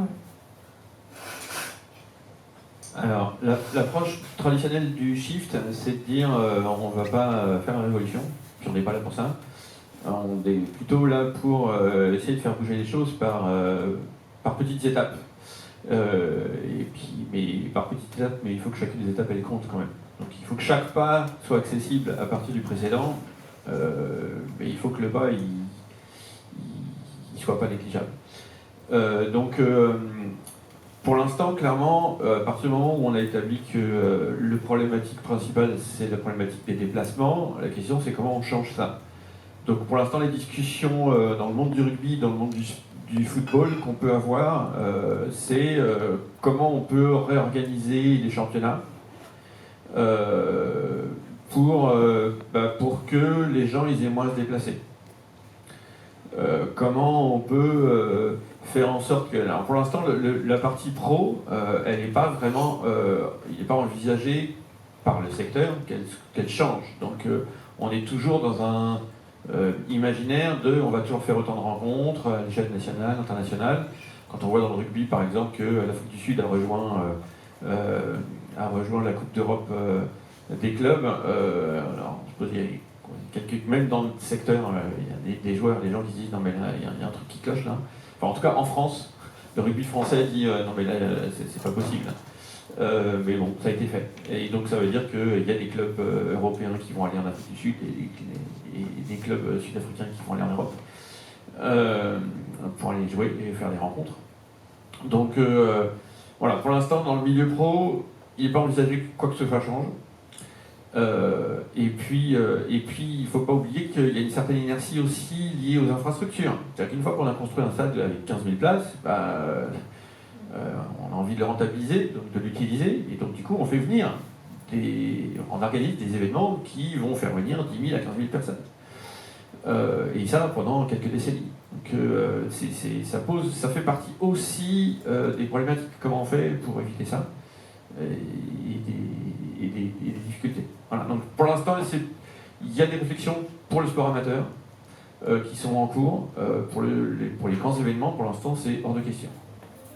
Alors, l'approche traditionnelle du shift, c'est de dire on ne va pas faire une révolution, puis on n'est pas là pour ça. On est plutôt là pour essayer de faire bouger les choses par petites étapes. Mais par petites étapes, mais il faut que chacune des étapes elle compte quand même. Donc il faut que chaque pas soit accessible à partir du précédent, mais il faut que le pas il soit pas négligeable. Pour l'instant, clairement, à partir du moment où on a établi que le problématique principale c'est la problématique des déplacements, la question c'est comment on change ça. Donc pour l'instant, les discussions dans le monde du rugby, dans le monde du football qu'on peut avoir, c'est comment on peut réorganiser les championnats pour que les gens ils aient moins à se déplacer. Comment on peut faire en sorte que... Alors pour l'instant, la partie pro, elle n'est pas vraiment... il n'est pas envisagé par le secteur qu'elle change. Donc on est toujours dans un... imaginaire on va toujours faire autant de rencontres à l'échelle nationale, internationale. Quand on voit dans le rugby par exemple que l'Afrique du Sud a rejoint la Coupe d'Europe des clubs, alors je suppose qu'il y a même dans le secteur, il y a des joueurs, des gens qui se disent non mais là il y a un truc qui cloche là. Enfin en tout cas en France, le rugby français dit non mais là c'est pas possible. Mais bon, ça a été fait. Et donc ça veut dire qu'il y a des clubs européens qui vont aller en Afrique du Sud et des clubs sud-africains qui vont aller en Europe pour aller jouer et faire des rencontres. Donc voilà, pour l'instant dans le milieu pro, il n'est pas envisagé que quoi que ce soit change. Et puis il ne faut pas oublier qu'il y a une certaine inertie aussi liée aux infrastructures. C'est-à-dire qu'une fois qu'on a construit un stade avec 15 000 places, on a envie de le rentabiliser, donc de l'utiliser, et donc du coup on fait venir, on organise des événements qui vont faire venir 10 000 à 15 000 personnes. Et ça pendant quelques décennies. Donc ça fait partie aussi des problématiques, comment on fait pour éviter ça, et des difficultés. Voilà. Donc pour l'instant, il y a des réflexions pour le sport amateur. qui sont en cours. Pour les grands événements, pour l'instant, c'est hors de question.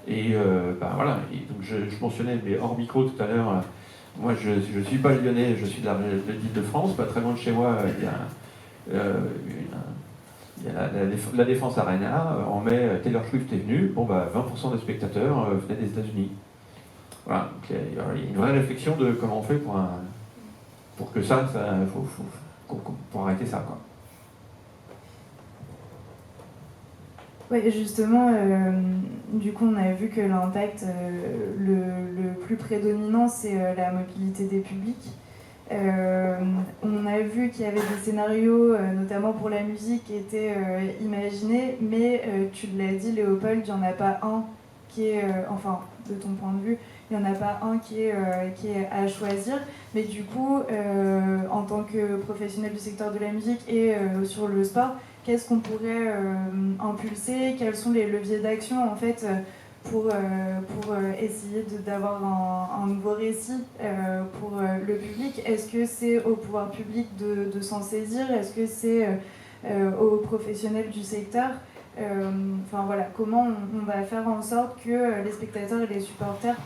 Et voilà, et donc je mentionnais, mais hors micro tout à l'heure, moi je ne suis pas lyonnais, je suis de l'Île-de-France, pas très loin de chez moi, il y a la Défense Arena. En mai, Taylor Swift est venue, 20% des spectateurs venaient des États-Unis. Voilà, donc il y a une vraie réflexion de comment on fait pour que pour arrêter ça, quoi. Oui, justement, du coup, on a vu que l'impact le plus prédominant, c'est la mobilité des publics. On a vu qu'il y avait des scénarios, notamment pour la musique, qui étaient imaginés, mais tu l'as dit, Léopold, il n'y en a pas un qui est, enfin, de ton point de vue, il n'y en a pas un qui est à choisir. Mais du coup, en tant que professionnel du secteur de la musique et sur le sport, qu'est-ce qu'on pourrait impulser? Quels sont les leviers d'action en fait pour essayer d'avoir un nouveau récit pour le public? Est-ce que c'est au pouvoir public de s'en saisir? Est-ce que c'est aux professionnels du secteur? Enfin voilà, comment on va faire en sorte que les spectateurs et les supporters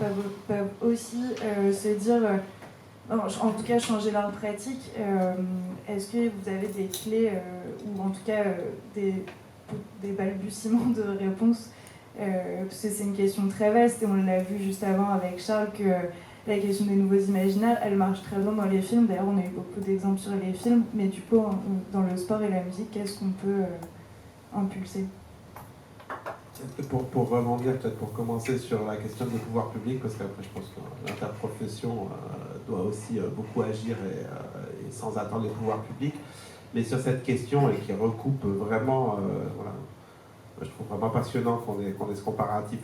peuvent aussi se dire... en tout cas, changer leur pratique. Est-ce que vous avez des clés ou en tout cas des balbutiements de réponses parce que c'est une question très vaste et on l'a vu juste avant avec Charles que la question des nouveaux imaginaires, elle marche très bien dans les films. D'ailleurs, on a eu beaucoup d'exemples sur les films, mais du coup, dans le sport et la musique, qu'est-ce qu'on peut impulser? Pour rebondir, peut-être pour commencer sur la question des pouvoirs publics, parce qu'après je pense que l'interprofession doit aussi beaucoup agir et sans attendre les pouvoirs publics. Mais sur cette question, et qui recoupe vraiment, voilà, je trouve vraiment passionnant qu'on ait ce comparatif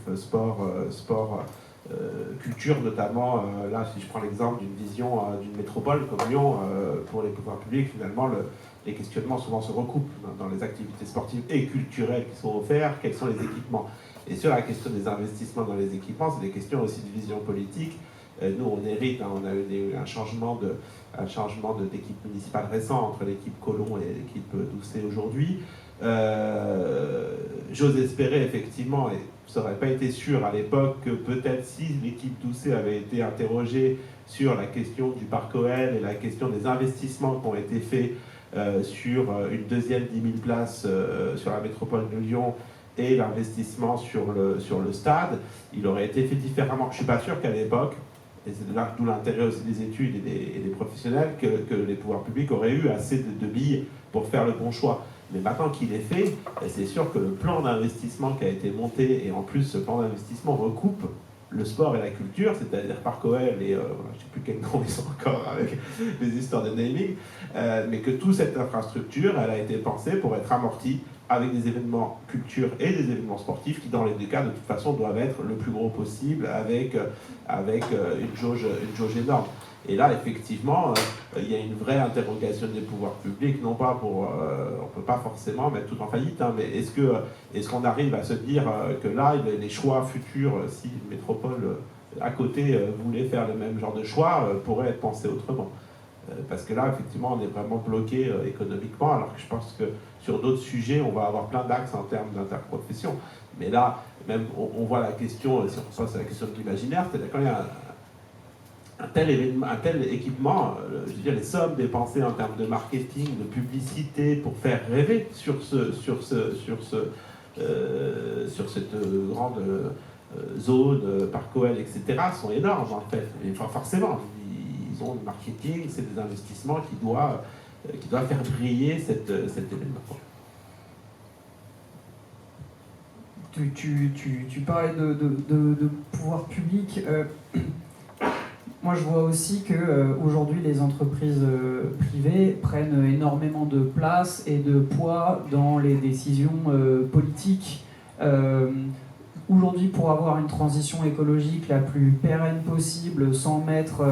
sport-culture, notamment, là si je prends l'exemple d'une vision d'une métropole comme Lyon, pour les pouvoirs publics, finalement, les questionnements souvent se recoupent dans les activités sportives et culturelles qui sont offertes, quels sont les équipements. Et sur la question des investissements dans les équipements, c'est des questions aussi de vision politique. Nous, on hérite, on a eu un changement d'équipe municipale récent entre l'équipe Collomb et l'équipe Doucet aujourd'hui. J'ose espérer effectivement, et ça n'aurait pas été sûr à l'époque, que peut-être si l'équipe Doucet avait été interrogée sur la question du parc OL et la question des investissements qui ont été faits sur une deuxième 10 000 places sur la métropole de Lyon et l'investissement sur le stade, il aurait été fait différemment. Je ne suis pas sûr qu'à l'époque, et c'est d'où l'intérêt aussi des études et des professionnels, que les pouvoirs publics auraient eu assez de billes pour faire le bon choix. Mais maintenant qu'il est fait, c'est sûr que le plan d'investissement qui a été monté, et en plus ce plan d'investissement recoupe le sport et la culture, c'est-à-dire Parc OL et je ne sais plus quel nom ils sont encore avec les histoires de naming, mais que toute cette infrastructure, elle a été pensée pour être amortie avec des événements culture et des événements sportifs qui, dans les deux cas, de toute façon, doivent être le plus gros possible avec une jauge énorme. Et là, effectivement, il y a une vraie interrogation des pouvoirs publics, non pas pour... on ne peut pas forcément mettre tout en faillite, hein, mais est-ce qu'on arrive à se dire que là, les choix futurs, si une métropole à côté voulait faire le même genre de choix, pourraient être pensés autrement? Parce que là, effectivement, on est vraiment bloqué économiquement, alors que je pense que sur d'autres sujets, on va avoir plein d'axes en termes d'interprofession. Mais là, même, on voit la question, si on passe à la question de l'imaginaire, c'est-à-dire quand il y a un tel équipement, je veux dire, les sommes dépensées en termes de marketing, de publicité pour faire rêver sur cette grande zone, Parc OL, etc., sont énormes en fait. Et, enfin, forcément, ils ont le marketing, c'est des investissements qui doivent faire briller cet événement. Tu parlais de pouvoir public. Moi, je vois aussi qu'aujourd'hui, les entreprises privées prennent énormément de place et de poids dans les décisions politiques. Aujourd'hui, pour avoir une transition écologique la plus pérenne possible, sans mettre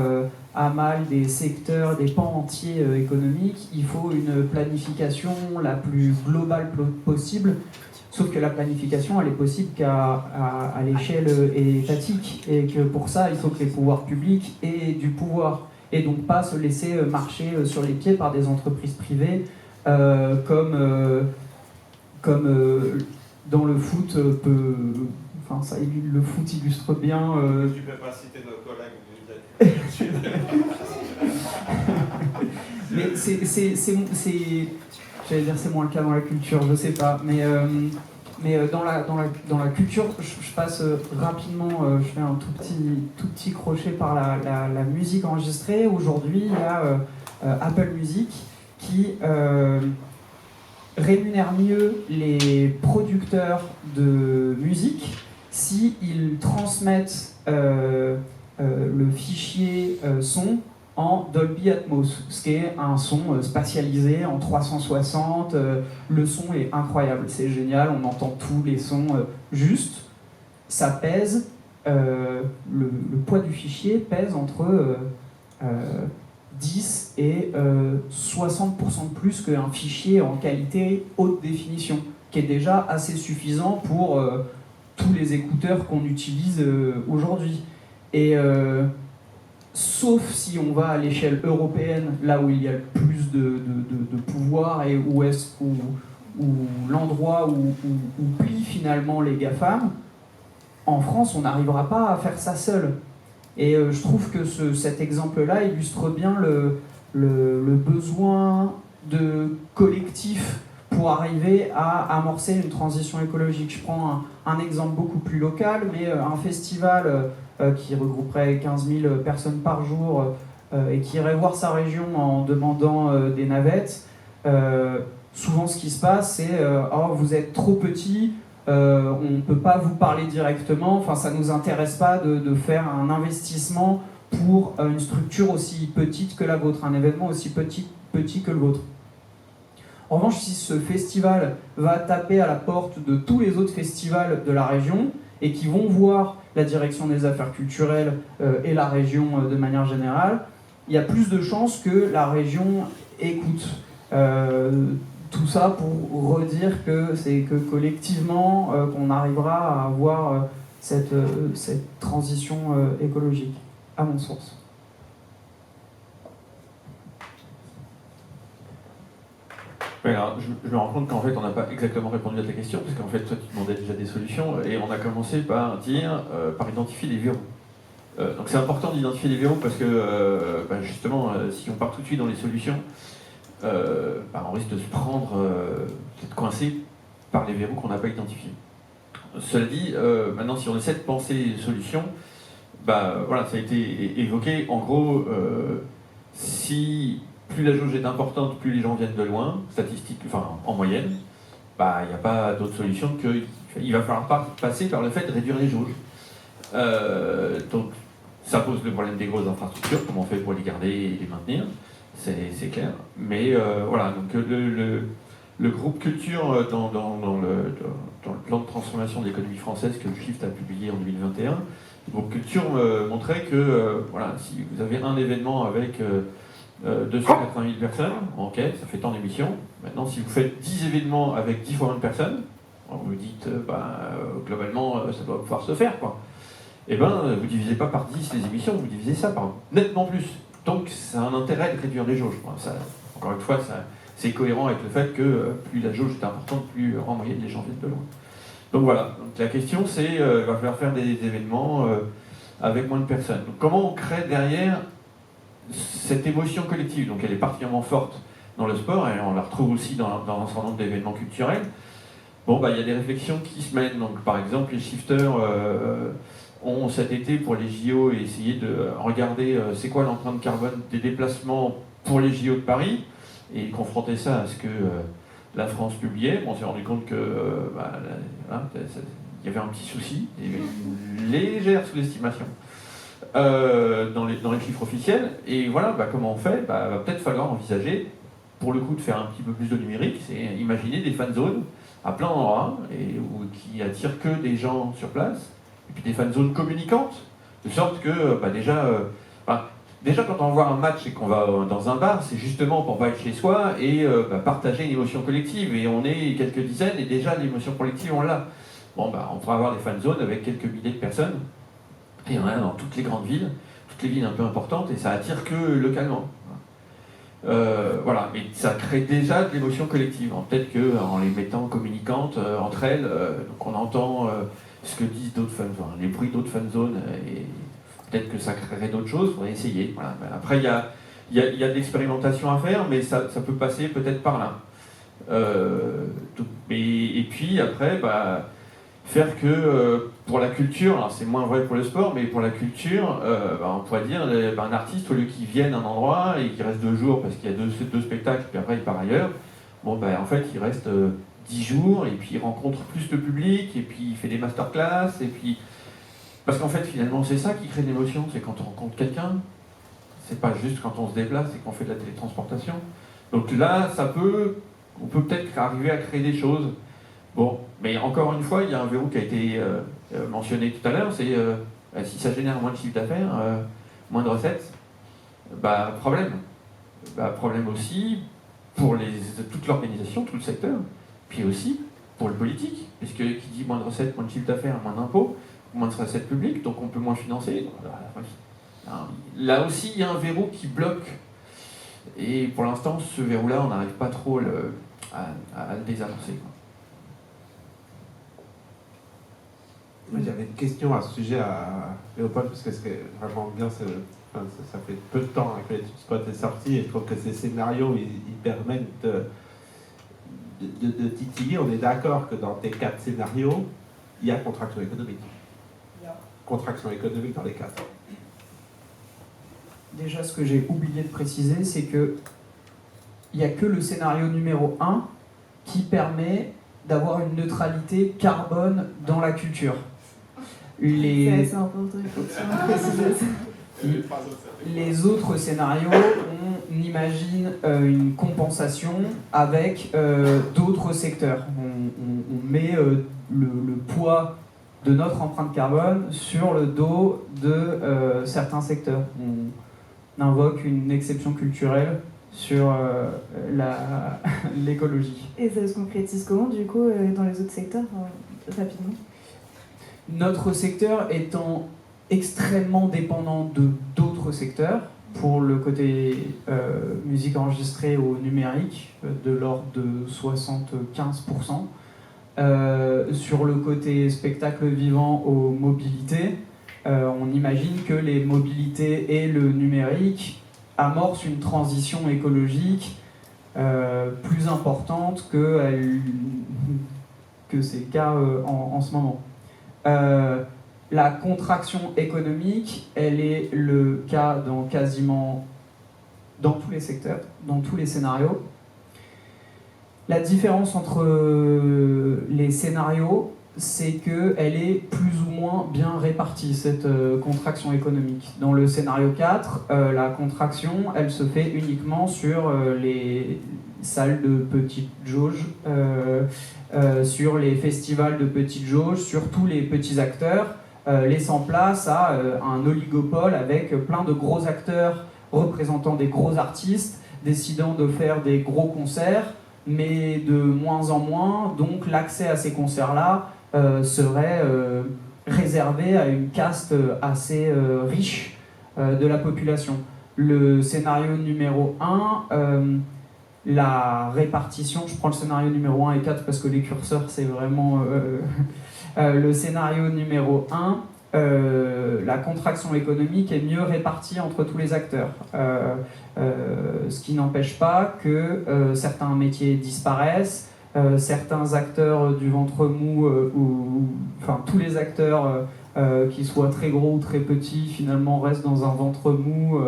à mal des secteurs, des pans entiers économiques, il faut une planification la plus globale possible. Sauf que la planification, elle est possible qu'à l'échelle étatique, et que pour ça, il faut que les pouvoirs publics aient du pouvoir, et donc pas se laisser marcher sur les pieds par des entreprises privées, comme comme dans le foot enfin le foot illustre bien. Tu peux pas citer nos collègues. Mais j'allais dire c'est moins le cas dans la culture, je sais pas, mais dans la culture, je passe rapidement, je fais un tout petit crochet par la musique enregistrée. Aujourd'hui, il y a Apple Music qui rémunère mieux les producteurs de musique s'ils transmettent le fichier son en Dolby Atmos, ce qui est un son spatialisé en 360. Le son est incroyable, c'est génial, on entend tous les sons juste. Ça pèse, le poids du fichier pèse entre 10 et 60% de plus qu'un fichier en qualité haute définition, qui est déjà assez suffisant pour tous les écouteurs qu'on utilise aujourd'hui. Et sauf si on va à l'échelle européenne, là où il y a le plus de pouvoir et où l'endroit où plient finalement les GAFAM, en France, on n'arrivera pas à faire ça seul. Et je trouve que cet exemple-là illustre bien le besoin de collectif pour arriver à amorcer une transition écologique. Je prends un exemple beaucoup plus local, mais un festival qui regrouperait 15 000 personnes par jour et qui irait voir sa région en demandant des navettes, souvent ce qui se passe c'est « Oh, vous êtes trop petit, on ne peut pas vous parler directement, enfin, ça ne nous intéresse pas de faire un investissement pour une structure aussi petite que la vôtre, un événement aussi petit que le vôtre. » En revanche, si ce festival va taper à la porte de tous les autres festivals de la région et qui vont voir la direction des affaires culturelles et la région de manière générale, il y a plus de chances que la région écoute. Tout ça pour redire que c'est que collectivement qu'on arrivera à avoir cette transition écologique, à mon sens. Oui, alors, je me rends compte qu'en fait, on n'a pas exactement répondu à ta question, parce qu'en fait, toi, tu demandais déjà des solutions, et on a commencé par dire, par identifier les verrous. Donc c'est important d'identifier les verrous, parce que, justement, si on part tout de suite dans les solutions, on risque de se prendre, d'être coincé par les verrous qu'on n'a pas identifiés. Cela dit, maintenant, si on essaie de penser les solutions, voilà, ça a été évoqué, en gros, si plus la jauge est importante, plus les gens viennent de loin, en moyenne, il n'y a pas d'autre solution qu'il va falloir passer par le fait de réduire les jauges. Donc, ça pose le problème des grosses infrastructures, comment on fait pour les garder et les maintenir, c'est clair. Mais voilà, donc le groupe Culture, dans le plan de transformation de l'économie française que le Shift a publié en 2021, le groupe Culture montrait que voilà, si vous avez un événement avec 280 000 personnes, ok, ça fait tant d'émissions. Maintenant, si vous faites 10 événements avec 10 fois moins de personnes, vous vous dites, globalement, ça doit pouvoir se faire, quoi. Eh bien, vous ne divisez pas par 10 les émissions, vous divisez ça par nettement plus. Donc, ça a un intérêt de réduire les jauges. Ça, encore une fois, c'est cohérent avec le fait que plus la jauge est importante, plus en moyenne les gens viennent de loin. Donc voilà, donc, la question c'est, il va falloir faire des événements avec moins de personnes. Donc, comment on crée derrière cette émotion collective? Donc elle est particulièrement forte dans le sport, et on la retrouve aussi dans un certain nombre d'événements culturels. Bon, il y a des réflexions qui se mènent. Donc, par exemple, les shifters ont cet été pour les JO essayé de regarder c'est quoi l'empreinte carbone des déplacements pour les JO de Paris, et confronter ça à ce que la France publiait. On s'est rendu compte que il y avait un petit souci, il y avait une légère sous-estimation dans les chiffres officiels. Et voilà, comment on fait? Va peut-être falloir envisager, pour le coup, de faire un petit peu plus de numérique, c'est imaginer des fan zones à plein endroit, qui attirent que des gens sur place, et puis des fan zones communicantes, de sorte que déjà quand on voit un match et qu'on va dans un bar, c'est justement pour pas être chez soi et partager une émotion collective, et on est quelques dizaines, et déjà l'émotion collective on l'a. On pourra avoir des fan zones avec quelques milliers de personnes, et il y en a dans toutes les grandes villes, toutes les villes un peu importantes, et ça attire que localement. Voilà, mais ça crée déjà de l'émotion collective. Alors, peut-être qu'en les mettant communicantes entre elles, donc on entend ce que disent d'autres fan zones, les bruits d'autres fan zones, et peut-être que ça créerait d'autres choses, il faudrait essayer. Voilà. Après, il y a de l'expérimentation à faire, mais ça peut passer peut-être par là. Et puis après, faire que pour la culture, alors c'est moins vrai pour le sport, mais pour la culture, on pourrait dire un artiste, au lieu qu'il vienne à un endroit et qu'il reste 2 jours parce qu'il y a deux spectacles, puis après il part ailleurs, en fait il reste 10 jours et puis il rencontre plus de public et puis il fait des masterclass et puis. Parce qu'en fait finalement c'est ça qui crée l'émotion, c'est quand on rencontre quelqu'un, c'est pas juste quand on se déplace, c'est qu'on fait de la télétransportation. Donc là, on peut peut-être arriver à créer des choses. Bon, mais encore une fois, il y a un verrou qui a été mentionné tout à l'heure, c'est si ça génère moins de chiffre d'affaires, moins de recettes, problème. Problème aussi pour toute l'organisation, tout le secteur, puis aussi pour le politique, puisque qui dit moins de recettes, moins de chiffre d'affaires, moins d'impôts, moins de recettes publiques, donc on peut moins financer. Donc, là aussi, il y a un verrou qui bloque. Et pour l'instant, ce verrou-là, on n'arrive pas trop à le désamorcer. J'avais une question à ce sujet à Léopold, parce que c'est vraiment bien, ça fait peu de temps que l'étude Spot est sortie, et je trouve que ces scénarios, ils permettent de titiller. On est d'accord que dans tes 4 scénarios, il y a contraction économique. Contraction économique dans les 4. Déjà, ce que j'ai oublié de préciser, c'est que il n'y a que le scénario numéro 1 qui permet d'avoir une neutralité carbone dans la culture. C'est assez important, effectivement, de préciser ça. Les autres scénarios, on imagine une compensation avec d'autres secteurs. On met le poids de notre empreinte carbone sur le dos de certains secteurs. On invoque une exception culturelle sur l'écologie. Et ça se concrétise comment, du coup, dans les autres secteurs, rapidement? Notre secteur étant extrêmement dépendant de d'autres secteurs, pour le côté musique enregistrée au numérique, de l'ordre de 75%. Sur le côté spectacle vivant aux mobilités, on imagine que les mobilités et le numérique amorcent une transition écologique plus importante que c'est le cas en ce moment. La contraction économique, elle est le cas dans tous les secteurs, dans tous les scénarios. La différence entre les scénarios, c'est qu'elle est plus ou moins bien répartie, cette contraction économique. Dans le scénario 4, la contraction, elle se fait uniquement sur les salles de petite jauge, sur les festivals de petite jauge, sur tous les petits acteurs, laissant place à un oligopole avec plein de gros acteurs représentant des gros artistes, décidant de faire des gros concerts, mais de moins en moins, donc l'accès à ces concerts-là serait réservé à une caste assez riche de la population. Le scénario numéro 1, la répartition, je prends le scénario numéro 1 et 4 parce que les curseurs c'est vraiment... le scénario numéro 1, la contraction économique est mieux répartie entre tous les acteurs. Ce qui n'empêche pas que certains métiers disparaissent, certains acteurs du ventre mou, enfin tous les acteurs qui soient très gros ou très petits finalement restent dans un ventre mou,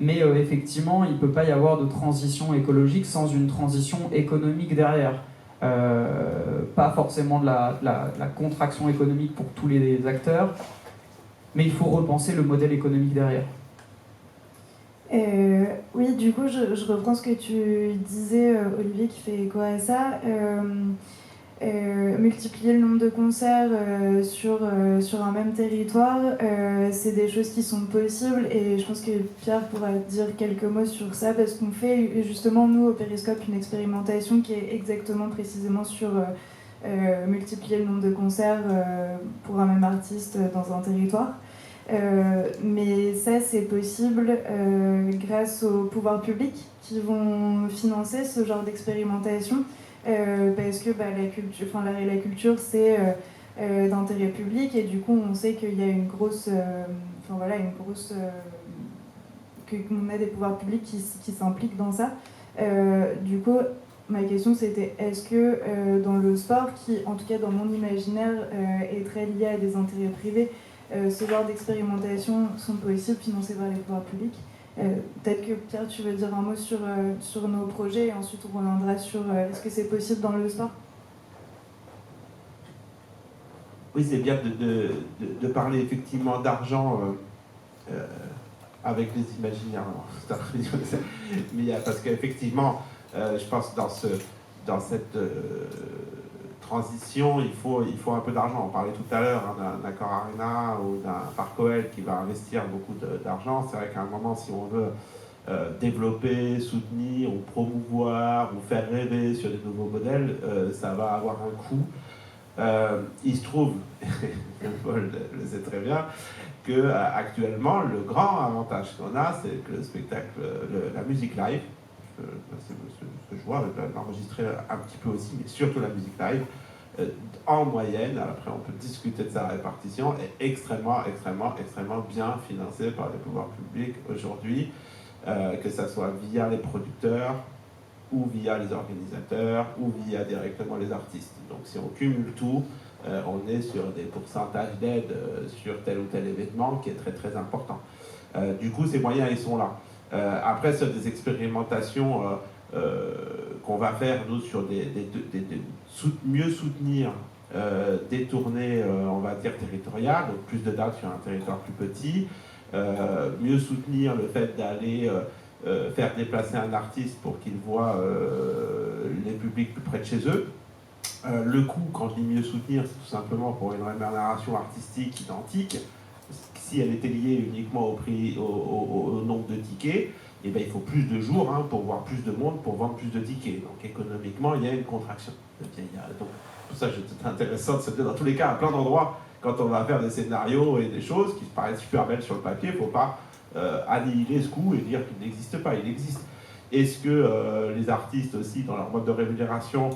mais effectivement il ne peut pas y avoir de transition écologique sans une transition économique derrière. Pas forcément de la contraction économique pour tous les acteurs, mais il faut repenser le modèle économique derrière. Oui, du coup, je reprends ce que tu disais, Olivier, qui fait écho à ça. Multiplier le nombre de concerts sur un même territoire, c'est des choses qui sont possibles, et je pense que Pierre pourra dire quelques mots sur ça, parce qu'on fait justement, nous, au Périscope, une expérimentation qui est exactement précisément sur multiplier le nombre de concerts pour un même artiste dans un territoire. Mais ça, c'est possible grâce aux pouvoirs publics qui vont financer ce genre d'expérimentation, parce que la culture, c'est d'intérêt public, et du coup, on sait qu'il y a une grosse... qu'on a des pouvoirs publics qui s'impliquent dans ça. Du coup, ma question, c'était est-ce que dans le sport, qui, en tout cas dans mon imaginaire, est très lié à des intérêts privés, ce genre d'expérimentation sont possibles, financées par les pouvoirs publics. Peut-être que Pierre, tu veux dire un mot sur nos projets, et ensuite on reviendra sur est-ce que c'est possible dans le sport. Oui, c'est bien de parler effectivement d'argent avec les imaginaires. Mais parce qu'effectivement, je pense que dans cette transition, il faut un peu d'argent. On parlait tout à l'heure d'un Accor Arena ou d'un Parc OL qui va investir beaucoup d'argent. C'est vrai qu'à un moment, si on veut développer, soutenir ou promouvoir ou faire rêver sur des nouveaux modèles, ça va avoir un coût. Il se trouve, Paul le sait très bien, que actuellement le grand avantage qu'on a, c'est que le spectacle, la musique live, c'est ce que je vois, l'enregistrer un petit peu aussi, mais surtout la musique live, en moyenne, après on peut discuter de sa répartition, est extrêmement bien financée par les pouvoirs publics aujourd'hui, que ça soit via les producteurs, ou via les organisateurs, ou via directement les artistes. Donc si on cumule tout, on est sur des pourcentages d'aide sur tel ou tel événement qui est très important. Du coup, ces moyens, ils sont là. Après, sur des expérimentations qu'on va faire, nous, sur mieux soutenir des tournées, on va dire, territoriales, donc plus de dates sur un territoire plus petit, mieux soutenir le fait d'aller faire déplacer un artiste pour qu'il voit les publics plus près de chez eux. Le coût, quand je dis mieux soutenir, c'est tout simplement pour une rémunération artistique identique. Si elle était liée uniquement au prix, au nombre de tickets, eh bien, il faut plus de jours pour voir plus de monde, pour vendre plus de tickets. Donc économiquement, il y a une contraction. Donc, pour ça, c'est intéressant de se dire, dans tous les cas, à plein d'endroits, quand on va faire des scénarios et des choses qui paraissent super belles sur le papier, il ne faut pas annihiler ce coût et dire qu'il n'existe pas, il existe. Est-ce que les artistes aussi, dans leur mode de rémunération,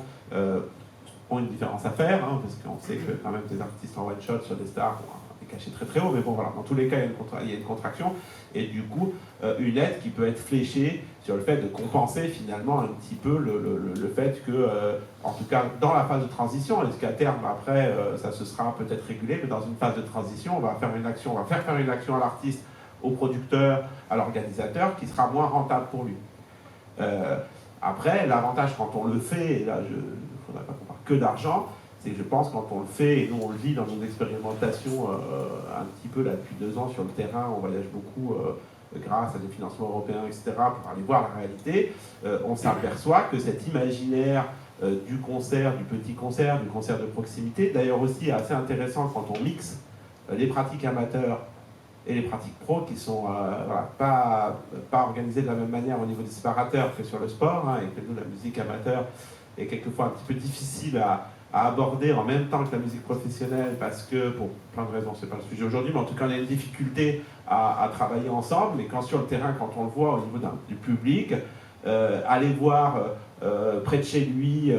ont une différence à faire, parce qu'on sait que quand même des artistes en one-shot sur des stars ont des cachets très haut, mais bon voilà, dans tous les cas il y a une contraction, et du coup une aide qui peut être fléchée sur le fait de compenser finalement un petit peu le fait que, en tout cas dans la phase de transition, est-ce qu'à terme après ça se sera peut-être régulé, mais dans une phase de transition on va faire une action à l'artiste, au producteur, à l'organisateur, qui sera moins rentable pour lui. Après, l'avantage quand on le fait, et là il ne faudrait pas qu'on parle que d'argent, c'est que je pense quand on le fait, et nous on le vit dans nos expérimentations un petit peu là depuis 2 ans sur le terrain, on voyage beaucoup grâce à des financements européens, etc., pour aller voir la réalité, on s'aperçoit que cet imaginaire du concert, du petit concert, du concert de proximité, d'ailleurs aussi assez intéressant quand on mixe les pratiques amateurs et les pratiques pro qui sont pas organisées de la même manière au niveau des séparateurs que sur le sport, et que nous, la musique amateur est quelquefois un petit peu difficile à aborder en même temps que la musique professionnelle, parce que, pour plein de raisons, c'est pas le sujet aujourd'hui, mais en tout cas on a une difficulté à travailler ensemble, et quand sur le terrain, quand on le voit au niveau du public, aller voir près de chez lui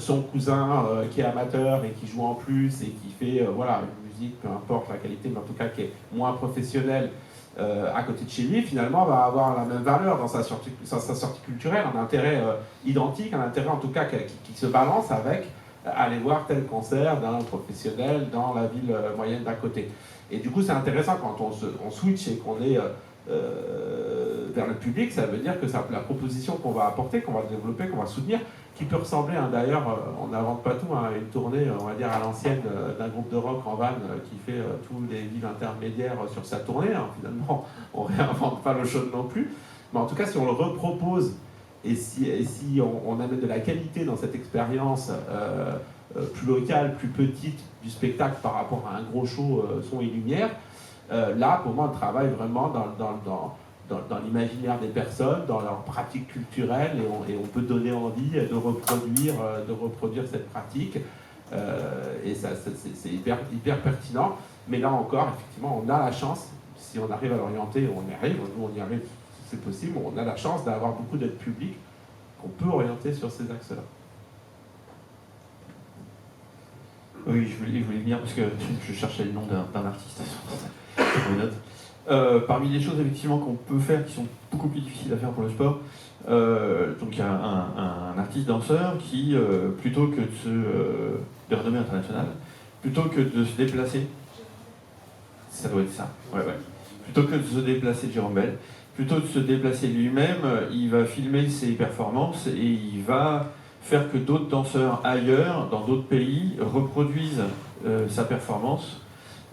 son cousin qui est amateur et qui joue en plus et qui fait une musique, peu importe la qualité, mais en tout cas qui est moins professionnelle à côté de chez lui, finalement va avoir la même valeur dans sa sortie culturelle, un intérêt identique, un intérêt en tout cas qui se balance avec aller voir tel concert d'un professionnel dans la ville moyenne d'à côté. Et du coup c'est intéressant quand on switch et qu'on est vers le public, ça veut dire que la proposition qu'on va apporter, qu'on va développer, qu'on va soutenir, qui peut ressembler, d'ailleurs, on n'invente pas tout, à une tournée, on va dire, à l'ancienne d'un groupe de rock en van qui fait tous les villes intermédiaires sur sa tournée. Finalement, on ne réinvente pas l'eau chaude non plus. Mais en tout cas, si on le repropose et si on amène de la qualité dans cette expérience plus locale, plus petite du spectacle par rapport à un gros show son et lumière, là, pour moi, on travaille vraiment dans l'imaginaire des personnes, dans leurs pratiques culturelles, et on peut donner envie de reproduire cette pratique Et ça, c'est hyper, hyper pertinent. Mais là encore, effectivement, on a la chance, si on arrive à l'orienter, on y arrive, nous on y arrive, c'est possible, on a la chance d'avoir beaucoup d'aides publiques qu'on peut orienter sur ces axes-là. Oui, je voulais venir parce que je cherchais le nom d'un artiste sur mes notes. Parmi les choses effectivement qu'on peut faire qui sont beaucoup plus difficiles à faire pour le sport, donc il y a un artiste danseur qui, plutôt que de renommée internationale, plutôt que de se déplacer, ça doit être ça, ouais. Plutôt que de se déplacer, Jérôme Bell, plutôt de se déplacer lui-même, il va filmer ses performances et il va faire que d'autres danseurs ailleurs, dans d'autres pays, reproduisent sa performance,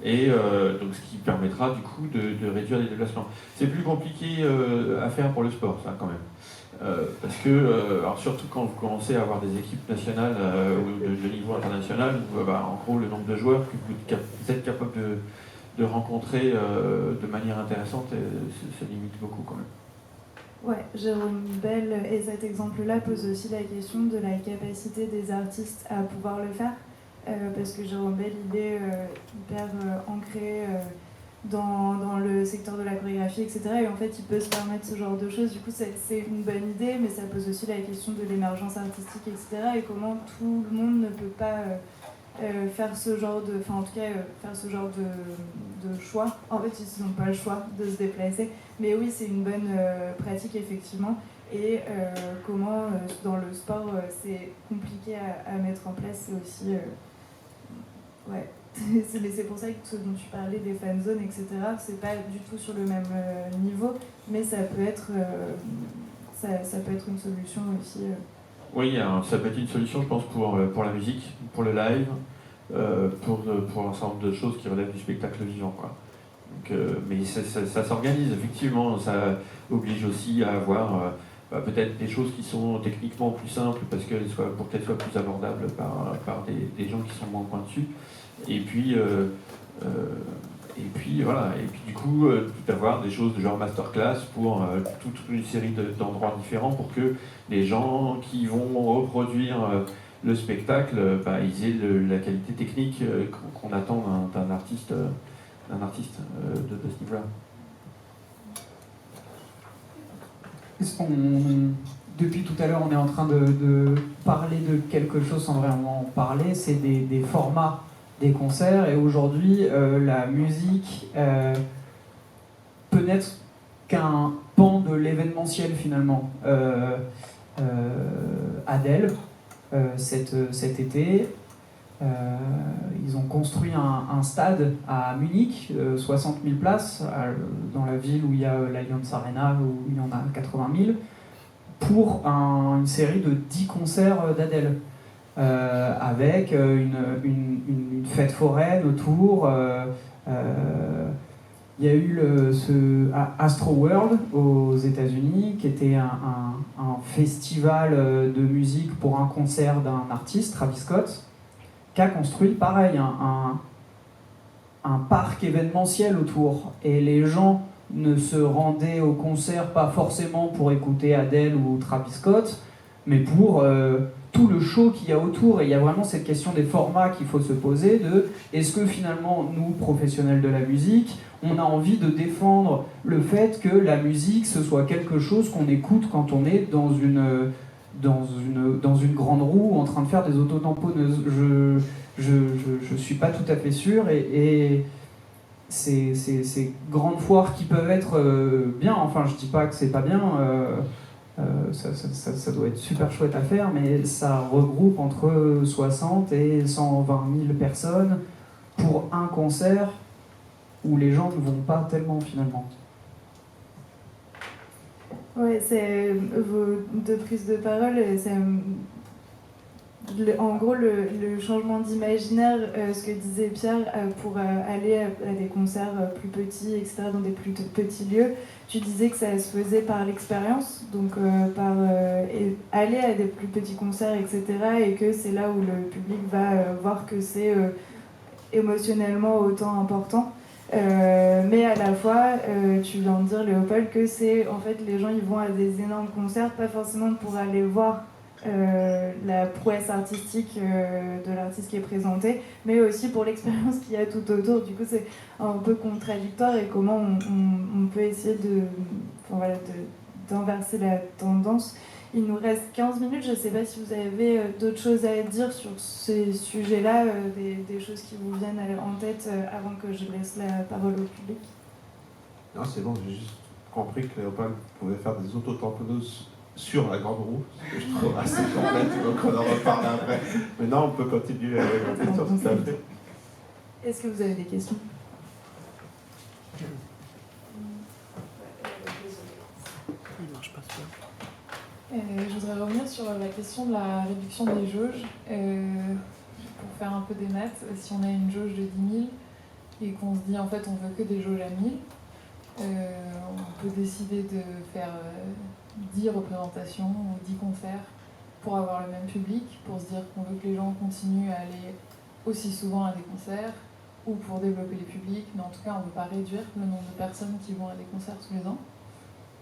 et donc ce qui permettra du coup de réduire les déplacements. C'est plus compliqué à faire pour le sport, ça quand même. Parce que, alors surtout quand vous commencez à avoir des équipes nationales ou de niveau international, où en gros le nombre de joueurs que vous êtes capable de rencontrer de manière intéressante se limite beaucoup quand même. Ouais, Jérôme Bell et cet exemple-là pose aussi la question de la capacité des artistes à pouvoir le faire, parce que Jérôme Bell, il est hyper ancré dans le secteur de la chorégraphie, etc. Et en fait, il peut se permettre ce genre de choses. Du coup, c'est une bonne idée, mais ça pose aussi la question de l'émergence artistique, etc. Et comment tout le monde ne peut pas faire ce genre de... Enfin, en tout cas, faire ce genre de choix. En fait, ils n'ont pas le choix de se déplacer. Mais oui, c'est une bonne pratique, effectivement. Et comment, dans le sport, c'est compliqué à mettre en place, c'est aussi... ouais. C'est pour ça que ce dont tu parlais des fan zones, etc., c'est pas du tout sur le même niveau, mais ça peut être, ça peut être une solution aussi. Oui, ça peut être une solution, je pense, pour la musique, pour le live, pour l'ensemble de choses qui relèvent du spectacle vivant, quoi. Donc, mais ça s'organise, effectivement, ça oblige aussi à avoir peut-être des choses qui sont techniquement plus simples pour qu'elles soient plus abordables par des gens qui sont moins pointus. Et puis voilà, et puis du coup d'avoir des choses de genre masterclass pour toute une série d'endroits différents pour que les gens qui vont reproduire le spectacle, ils aient la qualité technique qu'on attend d'un artiste de ce niveau-là. Depuis tout à l'heure, on est en train de parler de quelque chose sans vraiment en parler, c'est des formats des concerts, et aujourd'hui la musique peut n'être qu'un pan de l'événementiel finalement. Adèle, cet été, ils ont construit un stade à Munich, 60 000 places, dans la ville où il y a l'Allianz Arena, où il y en a 80 000, pour une série de 10 concerts d'Adèle. Avec une fête foraine autour. Il y a eu ce Astro World aux États-Unis, qui était un festival de musique pour un concert d'un artiste, Travis Scott, qui a construit pareil un parc événementiel autour. Et les gens ne se rendaient au concert pas forcément pour écouter Adele ou Travis Scott, mais pour tout le show qu'il y a autour. Et il y a vraiment cette question des formats qu'il faut se poser, de est-ce que finalement, nous, professionnels de la musique, on a envie de défendre le fait que la musique, ce soit quelque chose qu'on écoute quand on est dans une grande roue en train de faire des autotamponneuses. Je suis pas tout à fait sûr, et ces grandes foires qui peuvent être bien, enfin je dis pas que c'est pas bien, ça doit être super chouette à faire, mais ça regroupe entre 60 et 120 000 personnes pour un concert où les gens ne vont pas tellement finalement. Ouais, c'est vos deux prises de parole, en gros, le changement d'imaginaire, ce que disait Pierre, pour aller à des concerts plus petits, etc., dans des plus petits lieux, tu disais que ça se faisait par l'expérience, donc par aller à des plus petits concerts, etc., et que c'est là où le public va voir que c'est émotionnellement autant important. Mais à la fois, tu viens de dire, Léopold, que c'est en fait les gens ils vont à des énormes concerts, pas forcément pour aller voir la prouesse artistique de l'artiste qui est présenté, mais aussi pour l'expérience qu'il y a tout autour. Du coup, c'est un peu contradictoire et comment on peut essayer d'inverser la tendance. Il nous reste 15 minutes, je ne sais pas si vous avez d'autres choses à dire sur ces sujets-là, des choses qui vous viennent en tête avant que je laisse la parole au public. Non, c'est bon, j'ai juste compris que Léopold pouvait faire des autotamponneuses sur la grande roue, ce que je trouve assez complexe, donc on en reparle après. Mais non, on peut continuer avec la question tout à fait. Est-ce que vous avez des questions ? Je voudrais revenir sur la question de la réduction des jauges. Pour faire un peu des maths, si on a une jauge de 10 000 et qu'on se dit en fait on veut que des jauges à 1000, on peut décider de faire 10 représentations ou 10 concerts pour avoir le même public, pour se dire qu'on veut que les gens continuent à aller aussi souvent à des concerts ou pour développer les publics, mais en tout cas on ne veut pas réduire le nombre de personnes qui vont à des concerts tous les ans.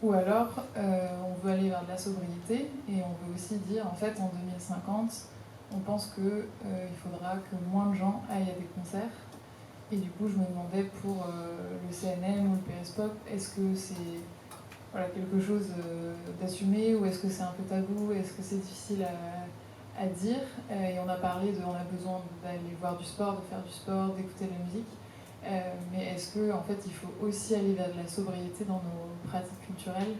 Ou alors, on veut aller vers de la sobriété et on veut aussi dire, en fait, en 2050, on pense qu'il faudra que moins de gens aillent à des concerts. Et du coup, je me demandais pour le CNM ou le PS-Pop, est-ce que c'est quelque chose d'assumé ou est-ce que c'est un peu tabou, est-ce que c'est difficile à dire. Et on a parlé on a besoin d'aller voir du sport, de faire du sport, d'écouter de la musique. Mais est-ce qu'en fait, il faut aussi aller vers de la sobriété dans nos pratiques culturelles ?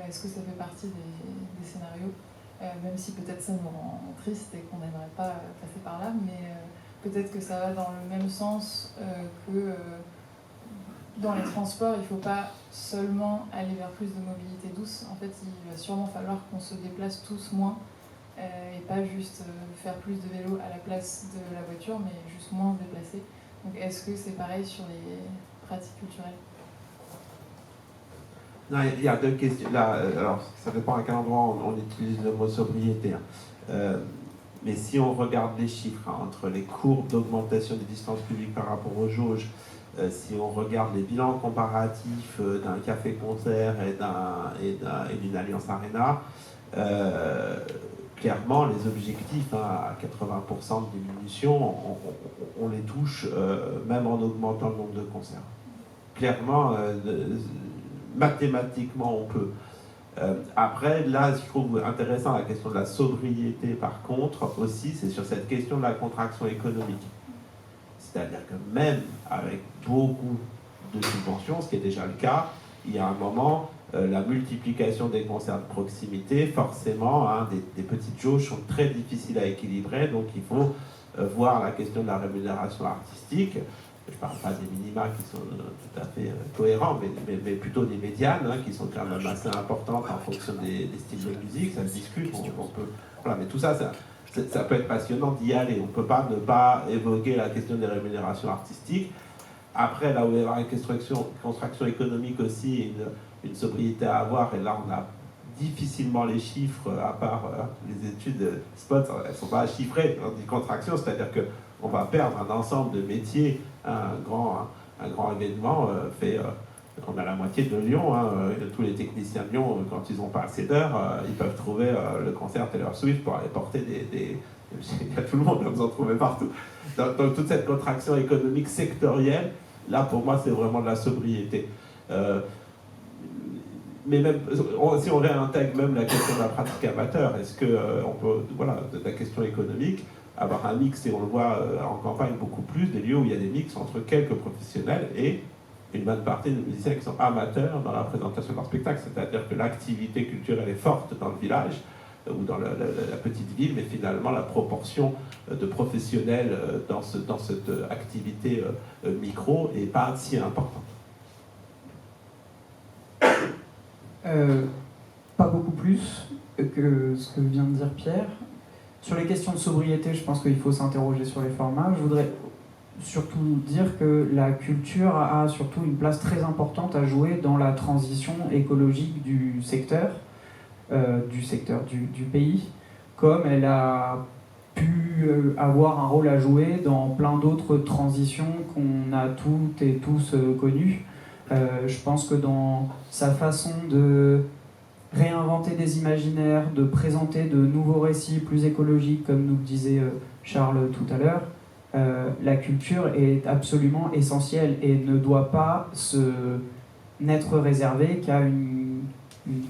Est-ce que ça fait partie des scénarios ? Même si peut-être ça nous rend triste et qu'on n'aimerait pas passer par là, mais peut-être que ça va dans le même sens que dans les transports, il ne faut pas seulement aller vers plus de mobilité douce. En fait, il va sûrement falloir qu'on se déplace tous moins et pas juste faire plus de vélo à la place de la voiture, mais juste moins se déplacer. Donc est-ce que c'est pareil sur les pratiques culturelles ? Non, il y a deux questions. Là, alors, ça dépend à quel endroit on utilise le mot sobriété. Mais si on regarde les chiffres entre les courbes d'augmentation des distances publiques par rapport aux jauges, si on regarde les bilans comparatifs d'un café-concert et d'une Alliance Arena, clairement, les objectifs à 80% de diminution, on les touche même en augmentant le nombre de concerts. Clairement, mathématiquement, on peut. Après, là, je trouve intéressant la question de la sobriété, par contre, aussi, c'est sur cette question de la contraction économique. C'est-à-dire que même avec beaucoup de subventions, ce qui est déjà le cas, il y a un moment, la multiplication des concerts de proximité, forcément, des petites jauges sont très difficiles à équilibrer, donc il faut voir la question de la rémunération artistique. Je ne parle pas des minima qui sont tout à fait cohérents, mais plutôt des médianes, qui sont quand même assez importantes en fonction des styles de musique, ça se discute, on peut... Voilà, mais tout ça, ça peut être passionnant d'y aller. On ne peut pas ne pas évoquer la question des rémunérations artistiques. Après, là où il va y avoir une construction économique aussi, et une sobriété à avoir, et là on a difficilement les chiffres, à part les études SPOT, elles ne sont pas chiffrées dans des contractions, c'est-à-dire qu'on va perdre un ensemble de métiers. Un grand événement on a la moitié de Lyon, tous les techniciens de Lyon, quand ils n'ont pas assez d'heures, ils peuvent trouver le concert Taylor Swift pour aller porter des... Il y a tout le monde, vous en trouvez partout. Donc toute cette contraction économique sectorielle, là pour moi c'est vraiment de la sobriété. Mais même, si on réintègre même la question de la pratique amateur, est-ce qu'on peut, de la question économique, avoir un mix, et on le voit en campagne beaucoup plus, des lieux où il y a des mix entre quelques professionnels et une bonne partie de musiciens qui sont amateurs dans la présentation de leur spectacle, c'est-à-dire que l'activité culturelle est forte dans le village ou dans la petite ville, mais finalement la proportion de professionnels dans cette activité micro n'est pas si importante. Pas beaucoup plus que ce que vient de dire Pierre. Sur les questions de sobriété, je pense qu'il faut s'interroger sur les formats. Je voudrais surtout dire que la culture a surtout une place très importante à jouer dans la transition écologique du secteur, du pays, comme elle a pu avoir un rôle à jouer dans plein d'autres transitions qu'on a toutes et tous connues. Je pense que dans sa façon de réinventer des imaginaires, de présenter de nouveaux récits plus écologiques, comme nous le disait Charles tout à l'heure, la culture est absolument essentielle et ne doit pas n'être réservée qu'à une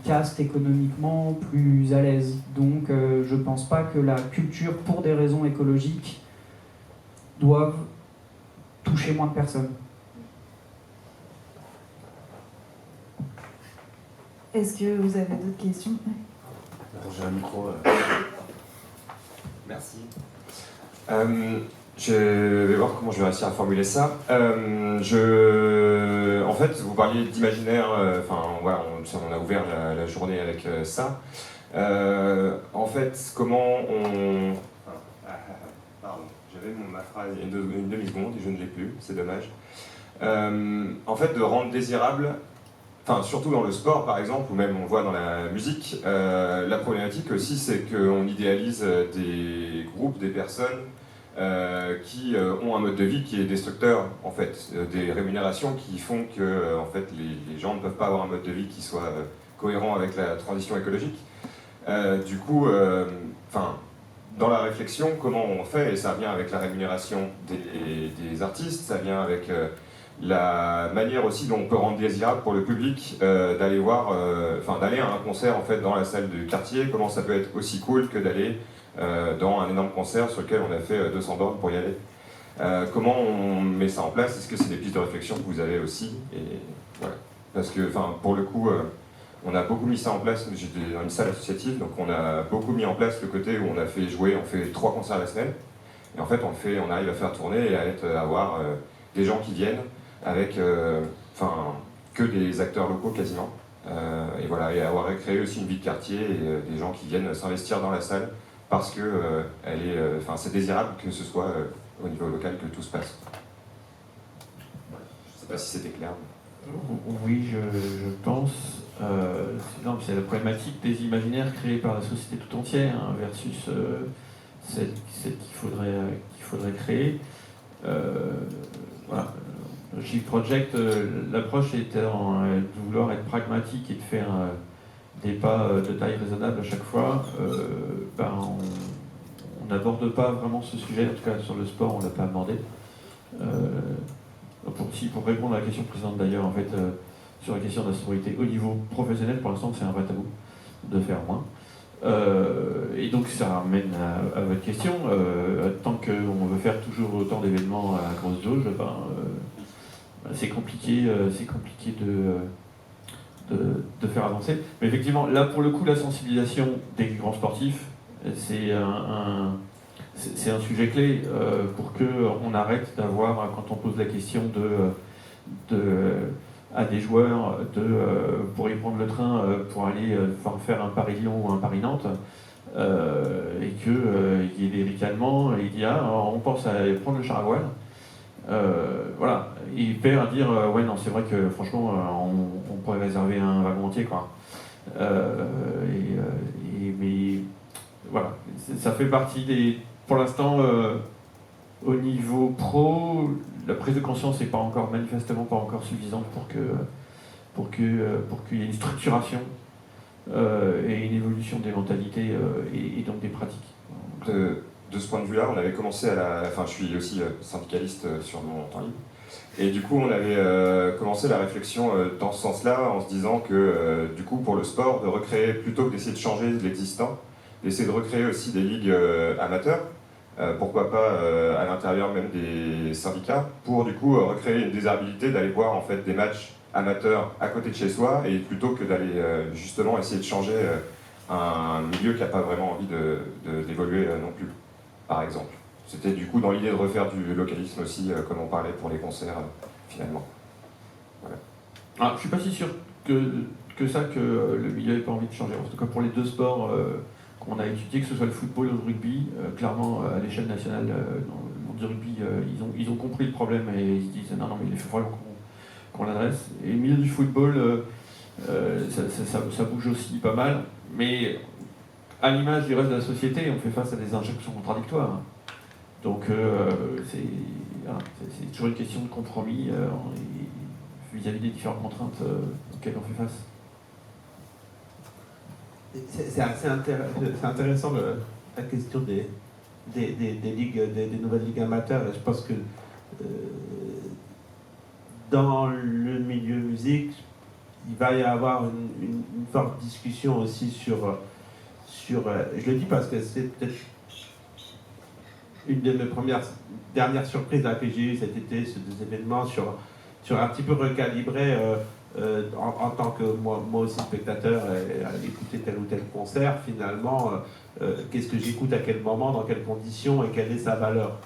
caste économiquement plus à l'aise. Donc je ne pense pas que la culture, pour des raisons écologiques, doive toucher moins de personnes. Est-ce que vous avez d'autres questions? J'ai un micro. Merci. Je vais voir comment je vais réussir à formuler ça. En fait, vous parliez d'imaginaire, voilà, on a ouvert la journée avec ça. En fait, comment on... Pardon, j'avais ma phrase il y a une demi-seconde et je ne l'ai plus, c'est dommage. En fait, de rendre désirable, surtout dans le sport par exemple, ou même on voit dans la musique, la problématique aussi c'est qu'on idéalise des groupes, des personnes qui ont un mode de vie qui est destructeur, en fait, des rémunérations qui font que en fait, les gens ne peuvent pas avoir un mode de vie qui soit cohérent avec la transition écologique. Du coup, dans la réflexion, comment on fait, et ça vient avec la rémunération des artistes, ça vient avec la manière aussi dont on peut rendre désirable pour le public d'aller d'aller à un concert en fait dans la salle du quartier. Comment ça peut être aussi cool que d'aller dans un énorme concert sur lequel on a fait 200 bornes pour y aller. Comment on met ça en place? Est-ce que c'est des pistes de réflexion que vous avez aussi? Et voilà. Parce que pour le coup, on a beaucoup mis ça en place. J'étais dans une salle associative, donc on a beaucoup mis en place le côté où on a fait jouer, on fait 3 concerts la semaine. Et en fait, on arrive à faire tourner et à avoir des gens qui viennent avec que des acteurs locaux quasiment. Et voilà, et avoir créé aussi une vie de quartier et des gens qui viennent s'investir dans la salle parce que c'est désirable que ce soit au niveau local que tout se passe. Je ne sais pas si c'était clair. Oui, je pense. C'est la problématique des imaginaires créés par la société tout entière versus celle qu'il faudrait créer. Voilà. Shift Project, l'approche était de vouloir être pragmatique et de faire des pas de taille raisonnable à chaque fois. On n'aborde pas vraiment ce sujet, en tout cas sur le sport, on ne l'a pas abordé. Pour répondre à la question précédente d'ailleurs, en fait, sur la question de la sororité au niveau professionnel, pour l'instant c'est un vrai tabou de faire moins. Et donc ça ramène à votre question, tant qu'on veut faire toujours autant d'événements à grosse jauge, c'est compliqué de faire avancer. Mais effectivement, là pour le coup, la sensibilisation des grands sportifs, c'est un sujet clé pour qu'on arrête d'avoir, quand on pose la question à des joueurs pour y prendre le train pour aller faire un Paris-Lyon ou un Paris-Nantes, et qu'il y ait des ricanements, et il y a, on pense à prendre le char à voile. Voilà, il perd à dire ouais non c'est vrai que franchement on pourrait réserver un wagon entier quoi. Mais voilà, ça fait partie pour l'instant au niveau pro, la prise de conscience n'est manifestement pas encore suffisante pour qu'il y ait une structuration et une évolution des mentalités et donc des pratiques. De ce point de vue-là, on avait commencé je suis aussi syndicaliste sur mon temps libre. Et du coup, on avait commencé la réflexion dans ce sens-là, en se disant que, du coup, pour le sport, de recréer, plutôt que d'essayer de changer l'existant, d'essayer de recréer aussi des ligues amateurs, pourquoi pas à l'intérieur même des syndicats, pour du coup recréer une désirabilité d'aller voir en fait des matchs amateurs à côté de chez soi, et plutôt que d'aller justement essayer de changer un milieu qui n'a pas vraiment envie d'évoluer non plus. Par exemple. C'était du coup dans l'idée de refaire du localisme aussi, comme on parlait pour les concerts, finalement. Voilà. Je ne suis pas si sûr que le milieu n'ait pas envie de changer. En tout cas, pour les deux sports qu'on a étudiés, que ce soit le football ou le rugby, clairement, à l'échelle nationale, dans le monde du rugby, ils ont compris le problème et ils se disent non, mais il faut vraiment qu'on l'adresse. Et le milieu du football, ça bouge aussi pas mal, mais à l'image du reste de la société, on fait face à des injonctions contradictoires. Donc c'est toujours une question de compromis vis-à-vis des différentes contraintes auxquelles on fait face. c'est c'est intéressant la question des ligues, des nouvelles ligues amateurs. Et je pense que dans le milieu musique, il va y avoir une forte discussion aussi sur je le dis parce que c'est peut-être une de mes dernières surprises là, que j'ai eues cet été, ces deux événements, sur un petit peu recalibrer en tant que moi aussi spectateur, à écouter tel ou tel concert, finalement, qu'est-ce que j'écoute à quel moment, dans quelles conditions et quelle est sa valeur,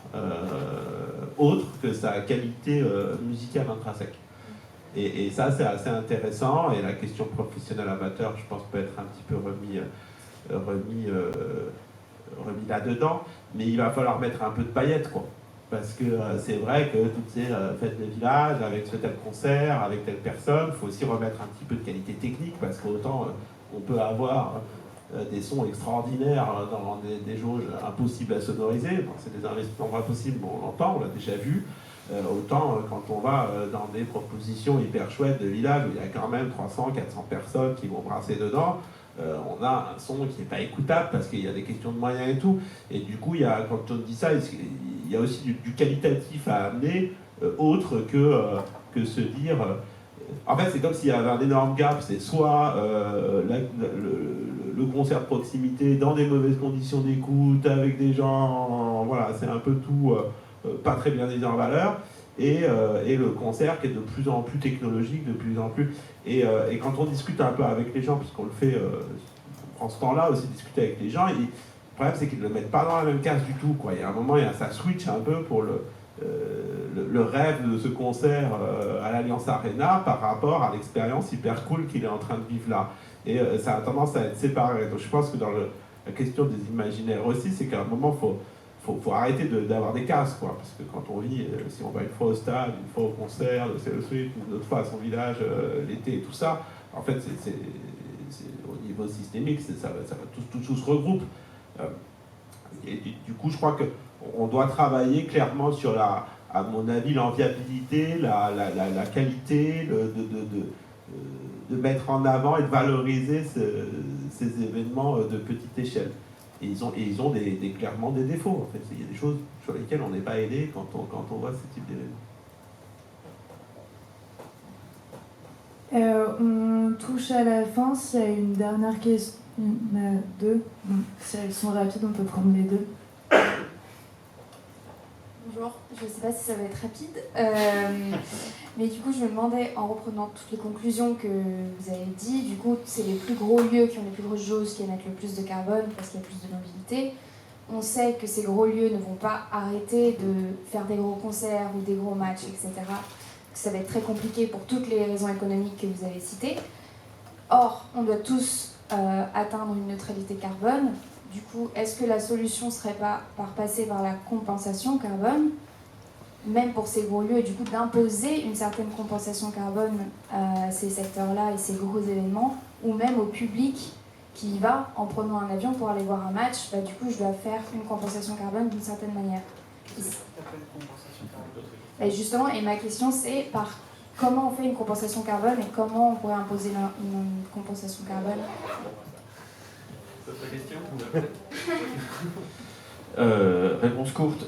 autre que sa qualité musicale intrinsèque. Et ça, c'est assez intéressant, et la question professionnelle amateur, je pense, peut être un petit peu remis là-dedans, mais il va falloir mettre un peu de paillettes, quoi. Parce que c'est vrai que toutes ces fêtes de village, avec ce tel concert, avec telle personne, il faut aussi remettre un petit peu de qualité technique, parce qu'autant on peut avoir des sons extraordinaires dans des jauges impossibles à sonoriser, bon, c'est des investissements pas possibles, bon, on l'entend, on l'a déjà vu, autant quand on va dans des propositions hyper chouettes de village, où il y a quand même 300, 400 personnes qui vont brasser dedans, on a un son qui n'est pas écoutable parce qu'il y a des questions de moyens et tout. Et du coup, quand on dit ça, il y a aussi du qualitatif à amener, autre que se dire... en fait, c'est comme s'il y avait un énorme gap. C'est soit le concert de proximité dans des mauvaises conditions d'écoute, avec des gens... voilà, c'est un peu tout pas très bien mis en valeur. Et le concert qui est de plus en plus technologique, de plus en plus... Et quand on discute un peu avec les gens, puisqu'on le fait, on prend ce temps-là aussi, discuter avec les gens, le problème c'est qu'ils ne le mettent pas dans la même case du tout, quoi. Il y a un moment, ça switch un peu pour le rêve de ce concert à l'Alliance Arena par rapport à l'expérience hyper cool qu'il est en train de vivre là. Et ça a tendance à être séparé. Donc je pense que dans la question des imaginaires aussi, c'est qu'à un moment, faut arrêter d'avoir des cases, quoi. Parce que quand on vit, si on va une fois au stade, une fois au concert, c'est le suite, une autre fois à son village, l'été et tout ça, en fait, c'est au niveau systémique, ça tout se regroupe. Et du coup, je crois qu'on doit travailler clairement sur à mon avis, l'enviabilité, la qualité, de mettre en avant et de valoriser ces événements de petite échelle. Et ils ont clairement des défauts, en fait. Il y a des choses sur lesquelles on n'est pas aidé quand on voit ce type d'événements. On touche à la fin. S'il y a une dernière question, il y en a deux. Donc, si elles sont rapides, on peut prendre les deux. Bonjour, je ne sais pas si ça va être rapide, mais du coup je me demandais, en reprenant toutes les conclusions que vous avez dit, du coup c'est les plus gros lieux qui ont les plus grosses jauges qui émettent le plus de carbone parce qu'il y a plus de mobilité. On sait que ces gros lieux ne vont pas arrêter de faire des gros concerts ou des gros matchs, etc. Ça va être très compliqué pour toutes les raisons économiques que vous avez citées. Or, on doit tous atteindre une neutralité carbone. Du coup, est-ce que la solution ne serait pas par passer par la compensation carbone, même pour ces gros lieux, et du coup d'imposer une certaine compensation carbone à ces secteurs-là et ces gros événements, ou même au public qui y va en prenant un avion pour aller voir un match, du coup je dois faire une compensation carbone d'une certaine manière. Et justement, et ma question c'est comment on fait une compensation carbone et comment on pourrait imposer une compensation carbone. Votre question réponse courte,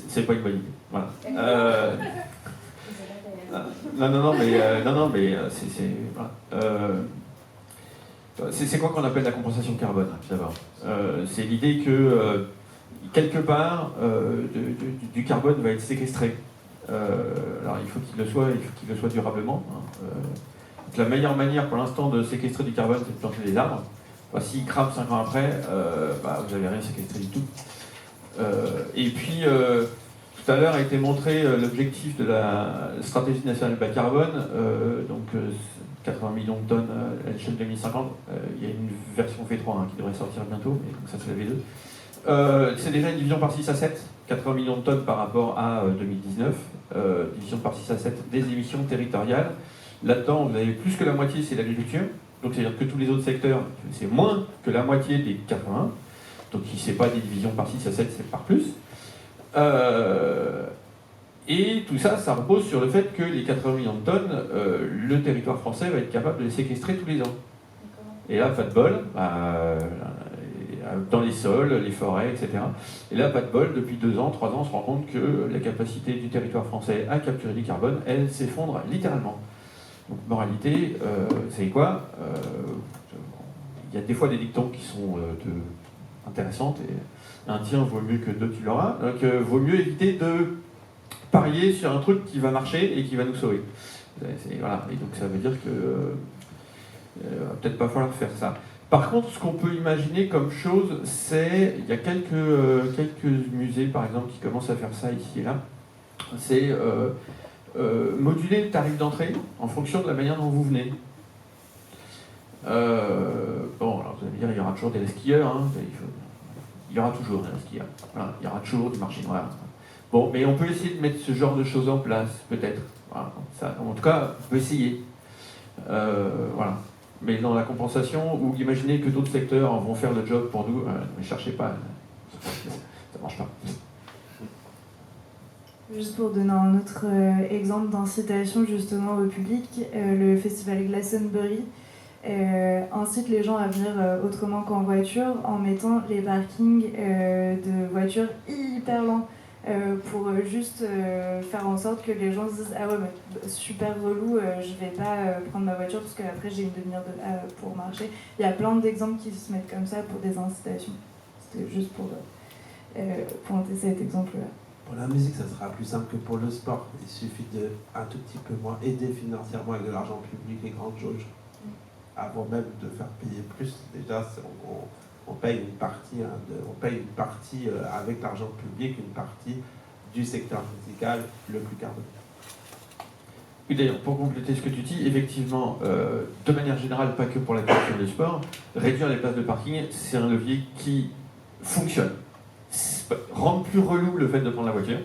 c'est pas une bonne idée. Voilà. Non, mais c'est quoi qu'on appelle la compensation carbone, d'abord. C'est l'idée que quelque part du carbone va être séquestré. Alors il faut qu'il le soit durablement. Donc, la meilleure manière pour l'instant de séquestrer du carbone, c'est de planter des arbres. S'il crame 5 ans après, vous n'avez rien séquestré du tout. Et puis, tout à l'heure a été montré l'objectif de la stratégie nationale bas carbone, donc 80 millions de tonnes à l'échelle 2050. Il y a une version V3 qui devrait sortir bientôt, mais donc ça c'est la V2. C'est déjà une division par 6 à 7, 80 millions de tonnes par rapport à 2019, division par 6 à 7 des émissions territoriales. Là-dedans, vous avez plus que la moitié, c'est l'agriculture. Donc c'est-à-dire que tous les autres secteurs, c'est moins que la moitié des 80. Donc si n'est pas des divisions par 6 à 7, c'est par plus. Et tout ça, ça repose sur le fait que les 80 millions de tonnes, le territoire français va être capable de les séquestrer tous les ans. Et là, pas de bol, dans les sols, les forêts, etc. Et là, pas de bol, depuis 2 ans, 3 ans, on se rend compte que la capacité du territoire français à capturer du carbone, elle s'effondre littéralement. Donc, moralité, c'est quoi il y a des fois des dictons qui sont intéressantes, et un tien vaut mieux que 2 tu l'auras. Donc, vaut mieux éviter de parier sur un truc qui va marcher et qui va nous sauver. Voilà. Et donc, ça veut dire que va peut-être pas falloir faire ça. Par contre, ce qu'on peut imaginer comme chose, c'est, il y a quelques musées, par exemple, qui commencent à faire ça ici et là, c'est moduler le tarif d'entrée en fonction de la manière dont vous venez. Bon, alors vous allez me dire, il y aura toujours des skieurs, hein, il y aura toujours des skieurs, voilà, il y aura toujours du marché noir. Bon, mais on peut essayer de mettre ce genre de choses en place, peut-être. Voilà, ça, en tout cas, on peut essayer. Voilà. Mais dans la compensation, ou imaginez que d'autres secteurs vont faire le job pour nous, ne cherchez pas, ça marche pas. Juste pour donner un autre exemple d'incitation justement au public, le festival Glastonbury incite les gens à venir autrement qu'en voiture en mettant les parkings de voitures hyper lents pour juste faire en sorte que les gens se disent « Ah ouais, mais super relou, je vais pas prendre ma voiture parce qu'après j'ai une demi-heure pour marcher ». Il y a plein d'exemples qui se mettent comme ça pour des incitations. C'était juste pour pointer cet exemple-là. Pour la musique, ça sera plus simple que pour le sport. Il suffit de un tout petit peu moins aider financièrement avec de l'argent public et grande jauge. Avant même de faire payer plus, déjà on paye une partie, avec l'argent public, une partie du secteur musical le plus carboné. Oui, d'ailleurs, pour compléter ce que tu dis, effectivement, de manière générale, pas que pour la question du sport, réduire les places de parking, c'est un levier qui fonctionne. Rendre plus relou le fait de prendre la voiture,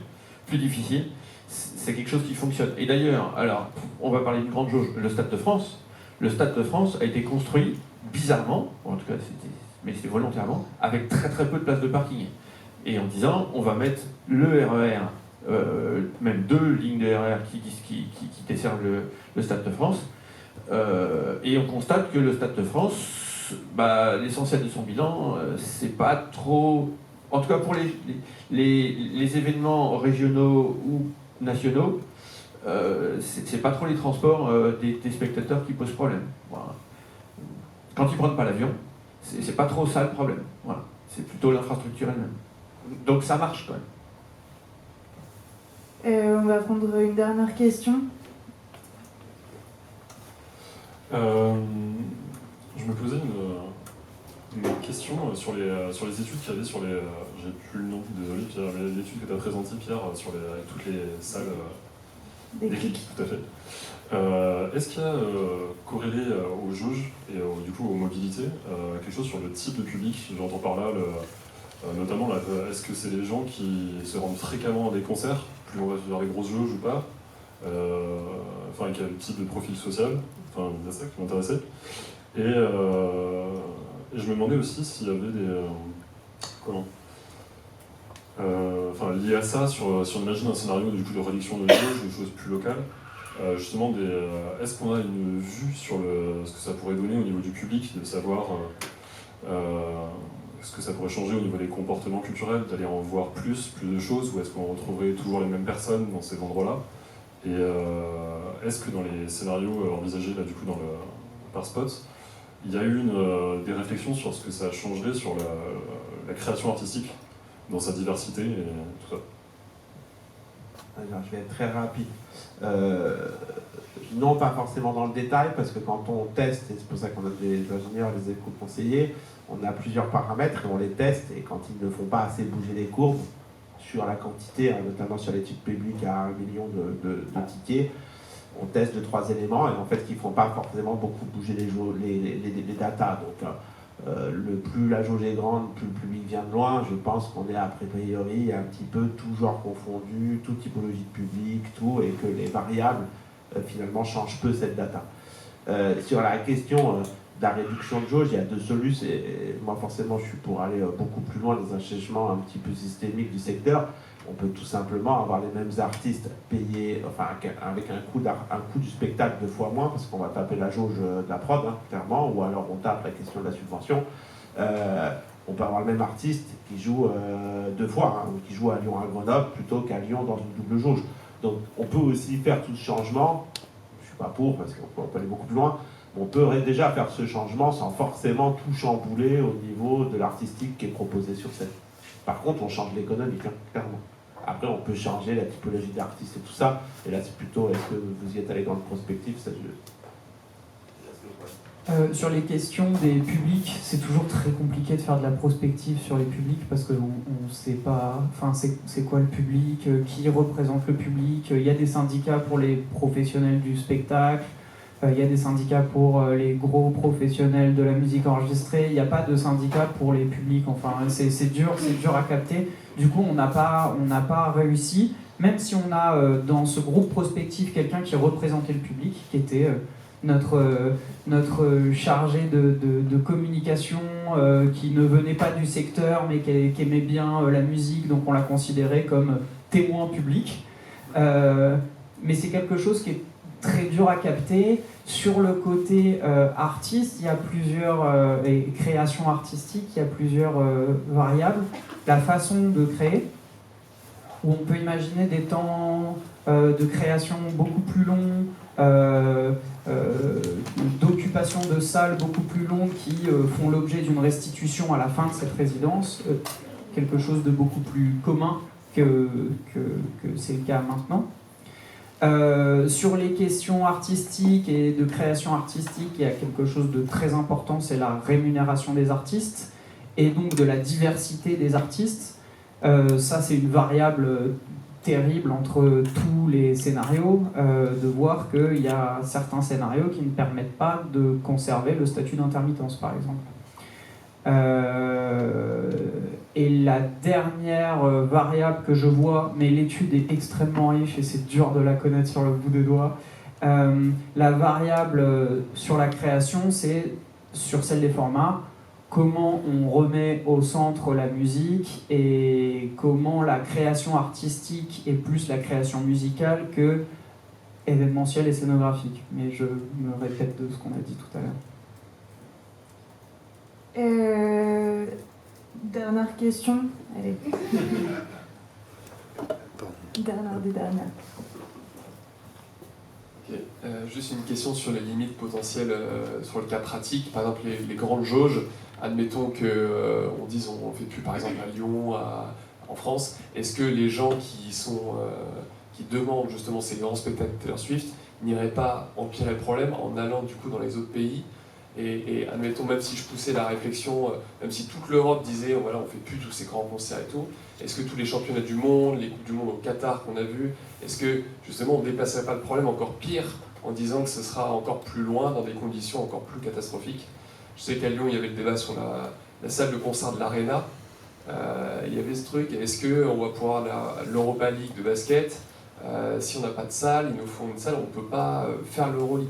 plus difficile, c'est quelque chose qui fonctionne. Et d'ailleurs, alors, on va parler d'une grande jauge, le Stade de France. Le Stade de France a été construit bizarrement, en tout cas, mais c'est volontairement, avec très très peu de places de parking. Et en disant, on va mettre le RER, même 2 lignes de RER qui desservent le Stade de France, et on constate que le Stade de France, l'essentiel de son bilan, c'est pas trop... En tout cas, pour les événements régionaux ou nationaux, c'est pas trop les transports des spectateurs qui posent problème. Voilà. Quand ils prennent pas l'avion, c'est pas trop ça le problème. Voilà. C'est plutôt l'infrastructure elle-même. Donc ça marche quand même. On va prendre une dernière question. Je me posais une question sur les études qu'il y avait sur les... j'ai plus le nom, désolé Pierre, mais l'étude que tu as présentée Pierre sur toutes les salles déclic, tout à fait. Est-ce qu'il y a corrélé aux jauges et du coup aux mobilités quelque chose sur le type de public? J'entends par là, notamment, est-ce que c'est les gens qui se rendent fréquemment à des concerts, plus on va vers les grosses jauges ou pas, enfin quel type de profil social, enfin c'est ça qui m'intéressait. Et je me demandais aussi s'il y avait des... lié à ça, si on imagine un scénario du coup, de réduction de jauge, de choses plus locales, justement, est-ce qu'on a une vue sur ce que ça pourrait donner au niveau du public, de savoir ce que ça pourrait changer au niveau des comportements culturels, d'aller en voir plus de choses, ou est-ce qu'on retrouverait toujours les mêmes personnes dans ces endroits-là? Et est-ce que dans les scénarios envisagés là, du coup, par Spot, il y a eu des réflexions sur ce que ça changerait sur la création artistique dans sa diversité et tout ça? Alors, je vais être très rapide. Non, pas forcément dans le détail, parce que quand on teste, et c'est pour ça qu'on a des ingénieurs, des éco-conseillers, on a plusieurs paramètres et on les teste, et quand ils ne font pas assez bouger les courbes sur la quantité, notamment sur l'étude publique à 1 million de tickets, on teste 2-3 éléments, et en fait, qui ne font pas forcément beaucoup bouger les datas. Donc, plus la jauge est grande, plus le public vient de loin. Je pense qu'on est a priori un petit peu tout genre confondu, toute typologie de public, tout, et que les variables finalement changent peu cette data. Sur la question la réduction de jauge, il y a deux solutions. Et moi, forcément, je suis pour aller beaucoup plus loin dans un changement un petit peu systémique du secteur. On peut tout simplement avoir les mêmes artistes payés, enfin, avec un coût du spectacle 2 fois moins, parce qu'on va taper la jauge de la prod, hein, clairement, ou alors on tape la question de la subvention. On peut avoir le même artiste qui joue 2 fois, hein, ou qui joue à Lyon à Grenoble plutôt qu'à Lyon dans une double jauge. Donc on peut aussi faire tout ce changement, je ne suis pas pour parce qu'on peut aller beaucoup plus loin, mais on peut déjà faire ce changement sans forcément tout chambouler au niveau de l'artistique qui est proposé sur scène. Par contre, on change l'économique, hein, clairement. Après, on peut changer la typologie d'artistes et tout ça, et là c'est plutôt, est-ce que vous y êtes allé dans le prospectif, ça, Sur les questions des publics, c'est toujours très compliqué de faire de la prospective sur les publics parce qu'on ne sait pas, enfin, c'est quoi le public, qui représente le public. Il y a des syndicats pour les professionnels du spectacle, il y a des syndicats pour les gros professionnels de la musique enregistrée. Il n'y a pas de syndicat pour les publics. Enfin, c'est dur à capter. Du coup, on n'a pas réussi, même si on a dans ce groupe prospectif quelqu'un qui représentait le public, qui était notre chargé de communication, qui ne venait pas du secteur mais qui aimait bien la musique, donc on l'a considéré comme témoin public. Mais c'est quelque chose qui est très dur à capter. Sur le côté artiste, il y a plusieurs et création artistique, il y a plusieurs variables. La façon de créer, où on peut imaginer des temps de création beaucoup plus longs, d'occupation de salles beaucoup plus longues qui font l'objet d'une restitution à la fin de cette résidence, quelque chose de beaucoup plus commun que c'est le cas maintenant. Sur les questions artistiques et de création artistique, il y a quelque chose de très important, c'est la rémunération des artistes et donc de la diversité des artistes. Ça, c'est une variable terrible entre tous les scénarios, de voir qu'il y a certains scénarios qui ne permettent pas de conserver le statut d'intermittence, par exemple. Et la dernière variable que je vois, mais l'étude est extrêmement riche et c'est dur de la connaître sur le bout des doigts, la variable sur la création, c'est sur celle des formats, comment on remet au centre la musique et comment la création artistique est plus la création musicale que événementielle et scénographique. Mais je me répète de ce qu'on a dit tout à l'heure. Dernière question. Allez. Dernière des dernières. Okay. Juste une question sur les limites potentielles sur le cas pratique. Par exemple, les grandes jauges, admettons qu'on dise on ne fait plus par exemple à Lyon, en France. Est-ce que les gens qui demandent justement ces grands spectacles Taylor Swift n'iraient pas empirer le problème en allant du coup dans les autres pays et admettons, même si je poussais la réflexion, même si toute l'Europe disait voilà, on fait plus tous ces grands concerts et tout, est-ce que tous les championnats du monde, les Coupes du Monde au Qatar qu'on a vu, est-ce que justement on ne déplacerait pas le problème encore pire en disant que ce sera encore plus loin dans des conditions encore plus catastrophiques? Je sais qu'à Lyon il y avait le débat sur la salle de concert de l'Arena, il y avait ce truc, est-ce qu'on va pouvoir l'Europa League de basket, si on n'a pas de salle, ils nous font une salle, on ne peut pas faire l'Euroleague.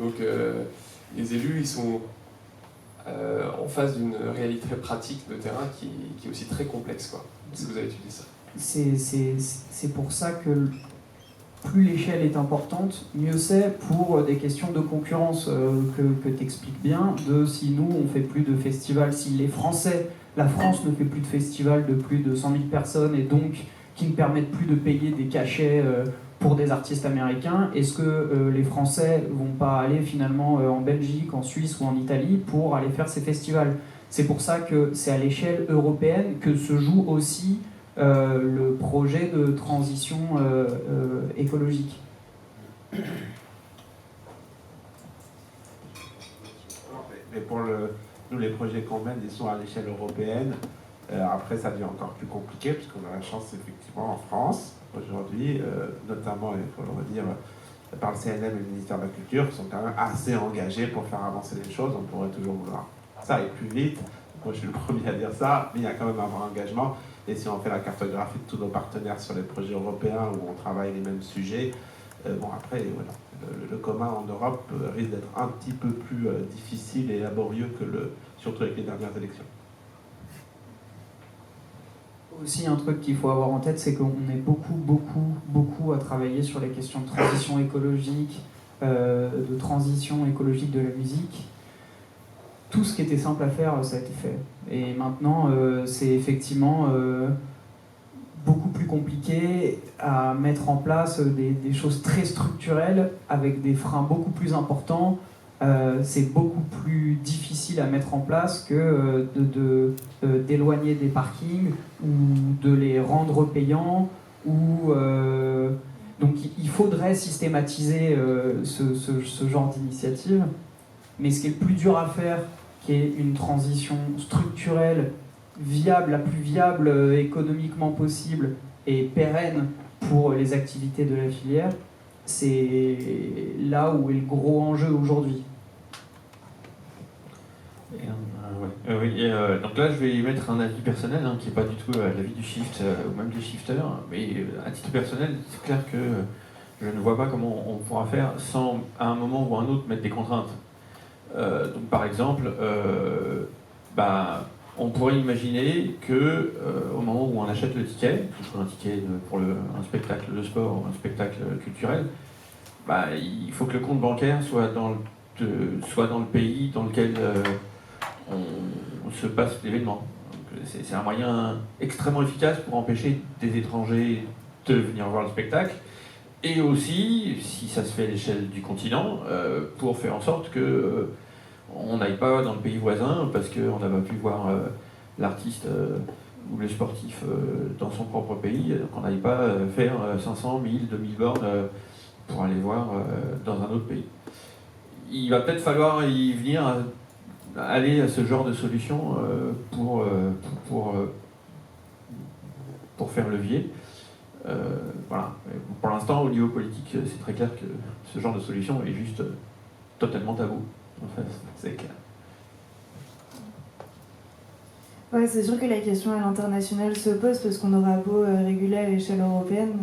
Donc les élus, ils sont en face d'une réalité très pratique de terrain qui est aussi très complexe, quoi. Est-ce que vous avez étudié ça? C'est pour ça que plus l'échelle est importante, mieux c'est pour des questions de concurrence que tu expliques bien, de si nous on fait plus de festivals, si les Français, la France ne fait plus de festivals de plus de 100 000 personnes et donc qui ne permettent plus de payer des cachets pour des artistes américains, est-ce que les Français vont pas aller finalement en Belgique, en Suisse ou en Italie pour aller faire ces festivals? C'est pour ça que c'est à l'échelle européenne que se joue aussi le projet de transition écologique. Mais pour nous, les projets qu'on mène, ils sont à l'échelle européenne. Après, ça devient encore plus compliqué, puisqu'on a la chance, effectivement, en France, aujourd'hui, notamment, il faut le redire, par le CNM et le ministère de la Culture, qui sont quand même assez engagés pour faire avancer les choses. On pourrait toujours vouloir ça aille plus vite. Moi, je suis le premier à dire ça, mais il y a quand même un vrai engagement. Et si on fait la cartographie de tous nos partenaires sur les projets européens où on travaille les mêmes sujets, Bon, après, voilà, le commun en Europe risque d'être un petit peu plus difficile et laborieux surtout avec les dernières élections. Aussi, un truc qu'il faut avoir en tête, c'est qu'on est beaucoup à travailler sur les questions de transition écologique, de transition écologique de la musique. Tout ce qui était simple à faire, ça a été fait. Et maintenant, c'est effectivement beaucoup plus compliqué à mettre en place des choses très structurelles avec des freins beaucoup plus importants. C'est beaucoup plus difficile à mettre en place que d'éloigner des parkings ou de les rendre payants. Donc il faudrait systématiser ce genre d'initiative. Mais ce qui est le plus dur à faire, qui est une transition structurelle, viable, la plus viable économiquement possible et pérenne pour les activités de la filière, c'est là où est le gros enjeu aujourd'hui. Donc là, je vais mettre un avis personnel qui n'est pas du tout l'avis du shift ou même des shifters, mais à titre personnel, c'est clair que je ne vois pas comment on pourra faire sans, à un moment ou à un autre, mettre des contraintes. Donc par exemple, on pourrait imaginer que au moment où on achète le ticket, que ce soit un ticket pour un spectacle de sport ou un spectacle culturel, il faut que le compte bancaire soit dans le pays dans lequel on se passe l'événement. C'est un moyen extrêmement efficace pour empêcher des étrangers de venir voir le spectacle, et aussi, si ça se fait à l'échelle du continent, pour faire en sorte que on n'aille pas dans le pays voisin parce qu'on n'a pas pu voir l'artiste ou le sportif dans son propre pays, qu'on n'aille pas faire 500, 1000, 2000 bornes pour aller voir dans un autre pays. Il va peut-être falloir y venir aller à ce genre de solution pour faire levier. Voilà. Pour l'instant, au niveau politique, c'est très clair que ce genre de solution est juste totalement tabou. En fait, c'est clair. Ouais, c'est sûr que la question à l'international se pose parce qu'on aura beau réguler à l'échelle européenne,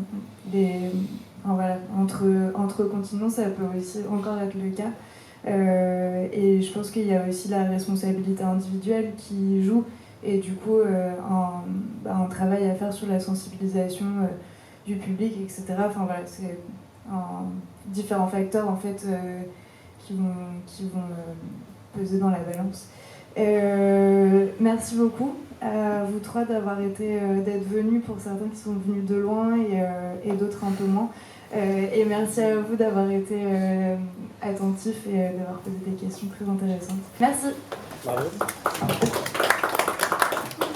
entre continents, ça peut aussi encore être le cas. Et je pense qu'il y a aussi la responsabilité individuelle qui joue, et du coup un travail à faire sur la sensibilisation du public, etc. Enfin voilà, c'est différents facteurs en fait qui vont peser dans la balance. Merci beaucoup à vous trois d'être venus, pour certains qui sont venus de loin et d'autres un peu moins. Et merci à vous d'avoir été attentifs et d'avoir posé des questions très intéressantes. Merci. Bravo.